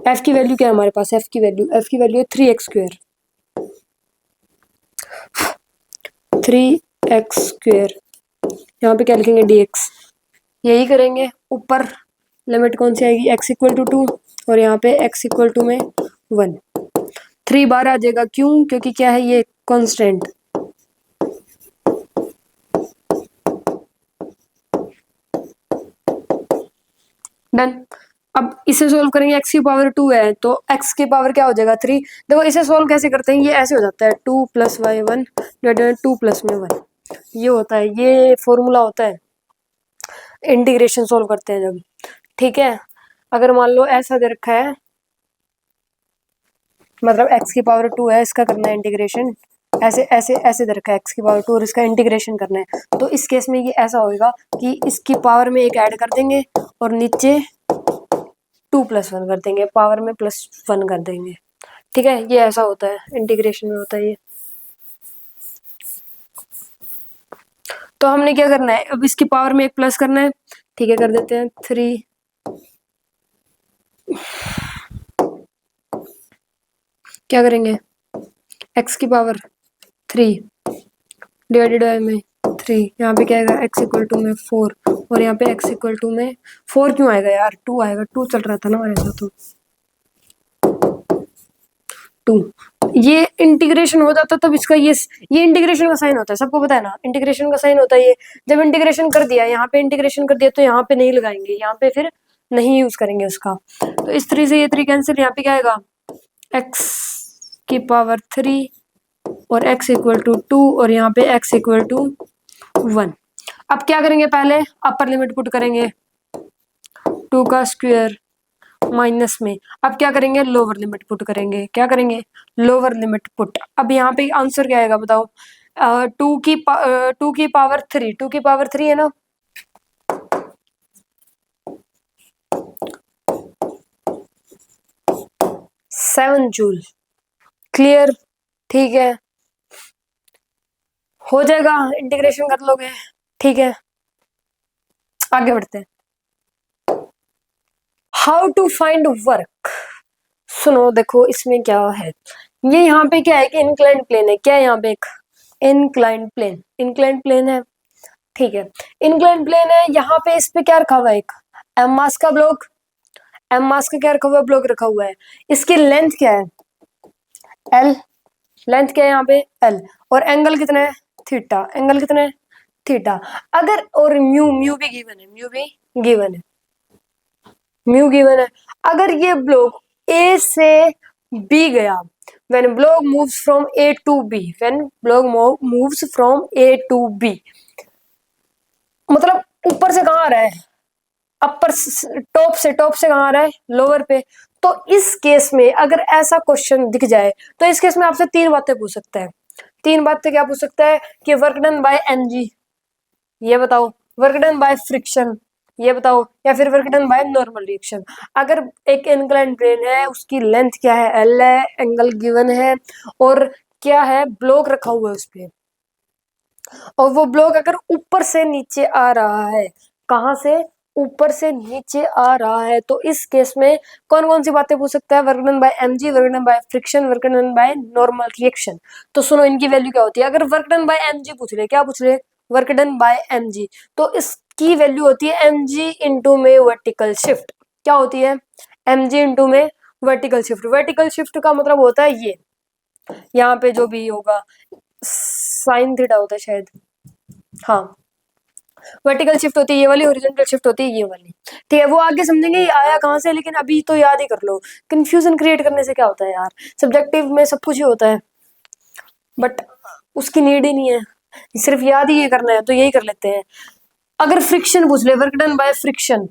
एफ की वैल्यू क्या है हमारे पास, एफ की वैल्यू है 3x²। 3x², यहाँ पे क्या लिखेंगे, dx। यही करेंगे, ऊपर लिमिट कौन सी आएगी, x इक्वल टू 2 और यहाँ पे x इक्वल टू में 1। 3 बार आ जाएगा, क्यों, क्योंकि क्या है ये कांस्टेंट। डन। अब इसे सोल्व करेंगे, x की पावर 2 है तो x की पावर क्या हो जाएगा, 3। देखो इसे सोल्व कैसे करते हैं, ये ऐसे हो जाता है 2 + y1 डिवाइडेड 2 + में 1। ये होता है, ये फॉर्मूला होता है इंटीग्रेशन सोल्व करते हैं जब। ठीक है, अगर मान लो ऐसा दे रखा है, मतलब x की पावर 2 है, इसका करना है इंटीग्रेशन, ऐसे ऐसे ऐसे दे रखा है x की पावर 2 और इसका इंटीग्रेशन करना है, तो इस केस में ये ऐसा होगा कि इसकी पावर में एक ऐड कर देंगे और नीचे 2 + 1 कर देंगे, पावर में +1 कर देंगे। ठीक है, ये ऐसा होता है, इंटीग्रेशन में होता है ये। तो हमने क्या करना है, अब इसकी पावर में एक प्लस करना है। ठीक है, कर देते हैं 3। क्या करेंगे, x की पावर 3 डिवाइडेड बाय में 3, यहाँ पे क्या आएगा, x इक्वल टू में 4 और यहाँ पे x इक्वल टू में 4 क्यों आएगा यार, 2 आएगा, 2 चल रहा था ना हमारे साथ, तो 2। ये इंटीग्रेशन हो जाता तब इसका ये इंटीग्रेशन का साइन होता है, सबको पता है ना, इंटीग्रेशन का साइन होता है ये। जब इंटीग्रेशन कर दिया, यहाँ पे इंटीग्रेशन कर दिया, तो यहाँ पे नहीं लगाएंगे, यहाँ पे फिर नहीं यूज करेंगे उसका। तो इस 3 से ये 3 कैंसिल, यहाँ पे क्या आएगा, x की पावर 3 और x इक्वल टू 2 और यहाँ पे x इक्वल टू 1। अब क्या करेंगे, पहले अपर लिमिट पुट करेंगे, 2 का स्क्वायर माइनस में। अब क्या करेंगे, लोअर लिमिट पुट करेंगे, क्या करेंगे, लोअर लिमिट पुट। अब यहाँ पे आंसर क्या आएगा बताओ, 2 की पावर 3, 2 की पावर 3 है ना, सेवन जूल। क्लियर। ठीक है, हो जाएगा, इंटीग्रेशन कर लोगे। ठीक है, आगे बढ़ते हैं। How to find work. सुनो, देखो इसमें क्या है, ये यहाँ पे क्या है कि इंक्लाइंड प्लेन है, क्या है यहाँ पे, एक इंक्लाइंड प्लेन है। ठीक है, इंक्लाइंड प्लेन है, यहाँ पे इस पे क्या रखा हुआ है, एक एम मास का ब्लॉक, एम मास का क्या रखा हुआ है, ब्लॉक रखा हुआ है। इसकी लेंथ क्या है, एल, लेंथ क्या है यहाँ पे, एल, और एंगल कितना है, थीटा, एंगल कितना है, थीटा। अगर, और म्यू भी गिवन है, म्यू गिवन है। अगर ये ब्लॉक ए से बी गया, when block moves from A to B, moves from A to B, मतलब ऊपर से कहाँ आ रहा है, टॉप से कहाँ आ रहा है, लोअर पे। तो इस केस में अगर ऐसा क्वेश्चन दिख जाए, तो इस केस में आपसे 3 बातें पूछ सकता है। 3 बातें क्या पूछ सकता है, कि वर्क डन बाय एनजी, ये बताओ, वर्क डन बाय फ्रिक्शन, ये बताओ, या फिर work done by normal reaction. अगर एक इंक्लाइंड प्लेन है, उसकी लेंथ क्या है, एल है, एंगल गिवन है, और क्या है, ब्लॉक रखा हुआ है उस पे, और वो ब्लॉक अगर ऊपर से नीचे आ रहा है, कहाँ से, ऊपर से नीचे आ रहा है, तो इस केस में कौन कौन सी बातें पूछ सकता है, work done bye mg, work done by friction, work done by normal reaction. तो सुनो इनकी वैल्यू क्या होती है। अगर वर्क डन बाय mg पूछ रहे, क्या पूछ रहे, वर्क डन बाय mg, तो इसकी वैल्यू होती है mg इंटू में वर्टिकल शिफ्ट। क्या होती है, mg इंटू में वर्टिकल शिफ्ट। वर्टिकल शिफ्ट का मतलब होता है ये, यहाँ पे जो भी होगा साइन थीटा होता है शायद, हाँ वर्टिकल शिफ्ट होती है ये वाली, हॉरिजॉन्टल शिफ्ट होती है ये वाली। ठीक है, वो आगे समझेंगे ये आया कहाँ से, लेकिन अभी तो याद ही कर लो। कंफ्यूजन क्रिएट करने से क्या होता है यार, सब्जेक्टिव में सब कुछ ही होता है, बट उसकी नीड ही नहीं है, सिर्फ याद ही ये करना है, तो यही कर लेते हैं। अगर फ्रिक्शन पूछ ले, वर्क डन बाय फ्रिक्शन,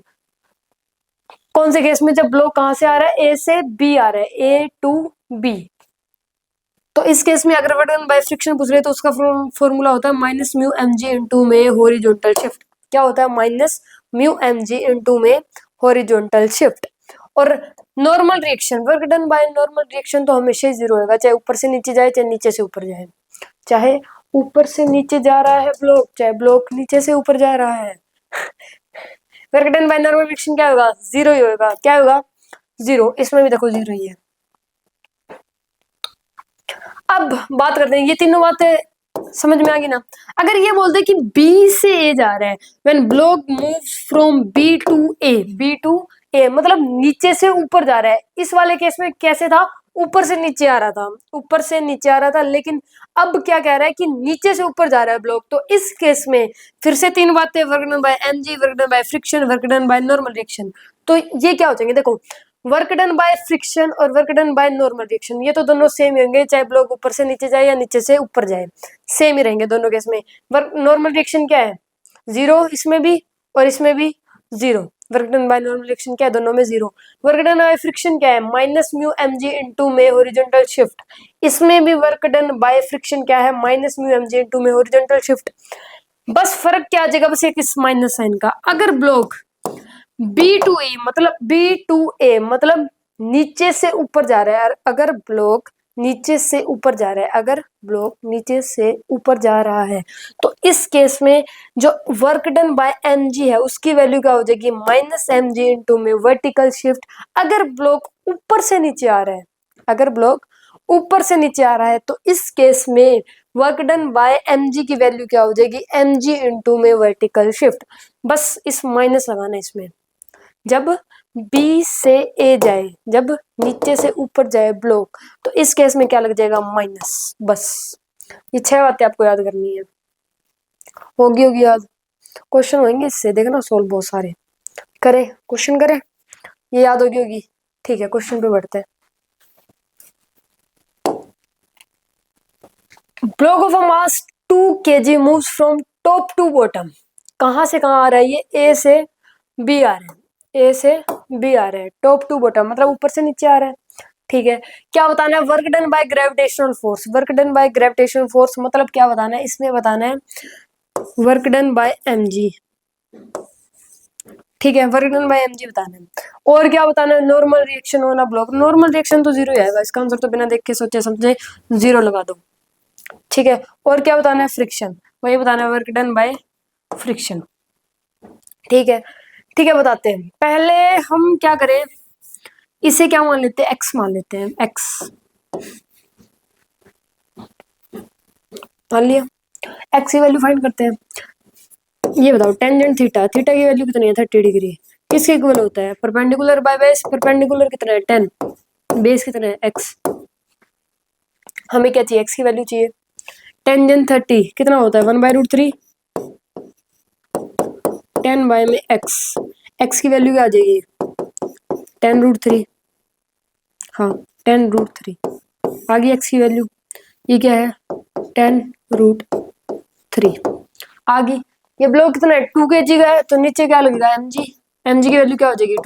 कौन से केस में, जब ब्लॉक कहाँ से आ रहा है, ए से बी आ रहा है, ए टू बी, तो इस केस में अगर वर्क डन बाय फ्रिक्शन पूछ रहे तो उसका फॉर्मूला होता है minus mu M G into में हॉरिजॉन्टल शिफ्ट। क्या होता है, minus mu M G into में हॉरिजॉन्टल शिफ्ट। और normal reaction, work done by normal reaction तो हमेशा ही जीरो होगा, चाहे ऊपर से नीचे जाए चाहे नीचे से ऊपर जाए, चाहे ऊपर से नीचे जा रहा है ब्लॉक, चाहे ब्लॉक नीचे से ऊपर जा रहा है। Work done by normal reaction क्या होगा, जीरो ही होगा। क्या होगा, जीरो। इसमें भी देखो जीरो ही है। अब बात करते हैं, ये तीनों बातें समझ में आ गई ना। अगर ये बोलते कि बी से ए जा रहा है, when block moves from B to A, B to A मतलब नीचे से ऊपर जा रहा है, इस वाले केस में कैसे था, ऊपर से नीचे आ रहा था, ऊपर से नीचे आ रहा था, लेकिन अब क्या कह रहा है कि नीचे से ऊपर जा रहा है ब्लॉक। तो इस केस में फिर से तीन बातें, work done bye MG, work done by friction, work done by normal reaction. तो ये क्या हो जाएंगे, देखो वर्क डन बाय फ्रिक्शन और work done by normal reaction, ये तो दोनों सेम ही होंगे, चाहे ब्लॉक ऊपर से नीचे जाए या नीचे से ऊपर जाए, सेम ही रहेंगे दोनों केस में। वर्क नॉर्मल रिएक्शन क्या है, जीरो, इसमें भी और इसमें भी zero. Work done by normal reaction क्या है, दोनों में zero. Work done by friction क्या है, minus mu M G into में हॉरिजॉन्टल शिफ्ट, इसमें भी वर्क डन बाय फ्रिक्शन क्या है, minus mu M G into में हॉरिजॉन्टल शिफ्ट। बस फर्क क्या आ जाएगा, बस एक इस माइनस साइन का। अगर ब्लॉक बी टू ए मतलब बी टू ए मतलब नीचे से ऊपर जा रहा है, अगर ब्लॉक नीचे से ऊपर जा रहा है, अगर ब्लॉक नीचे से ऊपर जा रहा है, तो इस केस में जो work done by M G है उसकी वैल्यू क्या हो जाएगी, माइनस एम जी इंटू में वर्टिकल शिफ्ट। अगर ब्लॉक ऊपर से नीचे आ रहा है, अगर ब्लॉक ऊपर से नीचे आ रहा है, तो इस केस में work done by M G की वैल्यू क्या हो जाएगी, एम जी इंटू में वर्टिकल शिफ्ट। बस इस माइनस लगाना है इसमें, जब बी से ए जाए, जब नीचे से ऊपर जाए ब्लॉक, तो इस केस में क्या लग जाएगा, माइनस। बस ये 6 बातें आपको याद करनी है, होगी याद। क्वेश्चन होंगे इससे, देखना सोल्व बहुत सारे। करें क्वेश्चन, करें, ये याद होगी। ठीक है, क्वेश्चन पे बढ़ते हैं। Block of a mass 2 kg moves from top to bottom, कहां से कहां आ रहा है, ये ए से बी आ रहा है, ए से बी आ रहा है, टॉप टू बॉटम मतलब ऊपर से नीचे आ रहा है। ठीक है, क्या बताना है, work done by gravitational force. Work done by gravitational force मतलब क्या बताना है, इसमें बताना है वर्क डन बाय mg। ठीक है, वर्क डन बाय mg बताना है। और क्या बताना है, नॉर्मल रिएक्शन होना ब्लॉक, नॉर्मल रिएक्शन तो जीरो ही आएगा, इसका आंसर तो बिना देख के सोचे समझे जीरो लगा दो। ठीक है, और क्या बताना है, फ्रिक्शन, वही बताना है वर्क डन बाय फ्रिक्शन। ठीक है, ठीक है, बताते हैं। पहले हम क्या करें, इसे क्या मान लेते हैं, एक्स मान लेते हैं, एक्स मान लिया। एक्स की वैल्यू फाइंड करते हैं। ये बताओ टेंजेंट थीटा, थीटा की वैल्यू कितनी है, 30 डिग्री, किसके इक्वल होता है, परपेंडिकुलर बाय बेस, परपेंडिकुलर कितना है 10, बेस कितना है x। हमें क्या चाहिए, x की वैल्यू चाहिए। टेंजेंट 30 कितना होता है, 1/√3, 10 बाय में x की वैल्यू क्या आ जाएगी, 10√3, हाँ 10√3 आ गई x की वैल्यू। ये क्या है, 10√3 आ गई। ये ब्लॉक कितना है, 2 kg का है, तो नीचे क्या लगेगा, mg, mg की वैल्यू क्या हो जाएगी,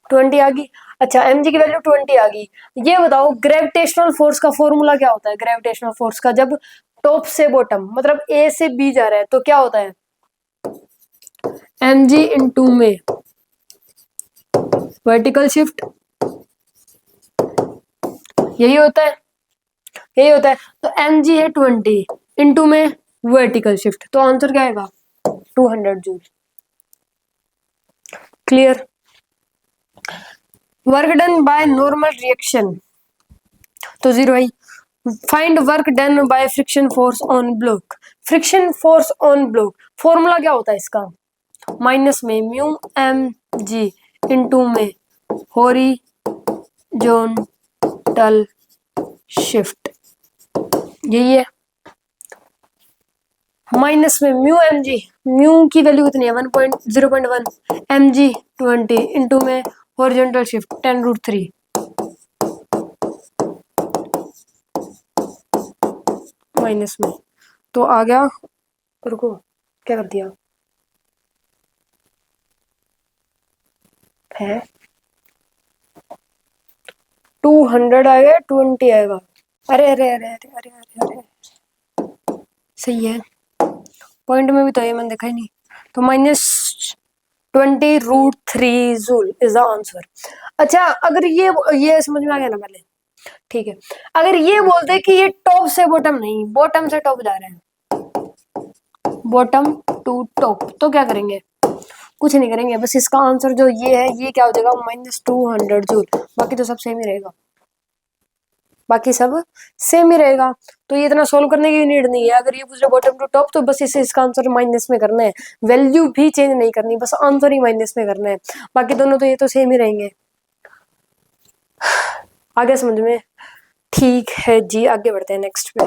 20 आ गई। अच्छा, mg की वैल्यू 20 आ गई। ये बताओ ग्रेविटेशनल फोर्स का फॉर्मूला क्या होता है, ग्रेविटेशनल फोर्स का, जब टॉप से बॉटम मतलब ए से बी जा रहा है, तो क्या होता है, mg इंटू में वर्टिकल शिफ्ट, यही होता है, यही होता है। तो mg है 20 इंटू में वर्टिकल शिफ्ट। तो आंसर क्या आएगा 200 joule. Clear. Work done by normal reaction तो 0 आई। Find work done by friction force on block. Friction force on block formula क्या होता है इसका, माइनस में म्यू एम जी इंटू में हॉरिजॉन्टल शिफ्ट, यही है। माइनस में म्यू एम जी, म्यू की वैल्यू कितनी है 1.0.1, एम जी 20 इंटू में हॉरिजॉन्टल शिफ्ट 10√3। माइनस में तो आ गया, रुको क्या कर दिया है, 200 आएगा 20 आएगा। अरे अरे अरे अरे अरे अरे अरे सही है, पॉइंट में भी तो ये मैंने देखा ही नहीं। तो -20√3 जूल इज द आंसर। अच्छा अगर ये समझ में आ गया ना पहले, ठीक है। अगर ये बोलते कि ये टॉप से बॉटम नहीं, बॉटम से टॉप जा रहे हैं, बॉटम टू टॉप, तो क्या करेंगे, कुछ नहीं करेंगे, बस इसका आंसर जो ये है ये क्या हो जाएगा -200 जूल। बाकी तो सब सेम ही रहेगा, बाकी सब सेम ही रहेगा। तो ये इतना सोल्व करने की नीड नहीं है। अगर ये पूछ रहे बॉटम टू टॉप तो बस इसे इसका आंसर माइनस में करना है, वैल्यू भी चेंज नहीं करनी, बस आंसर ही माइनस में करना है। बाकी दोनों तो ये तो सेम ही रहेंगे। आगे समझ में, ठीक है जी, आगे बढ़ते हैं नेक्स्ट पे।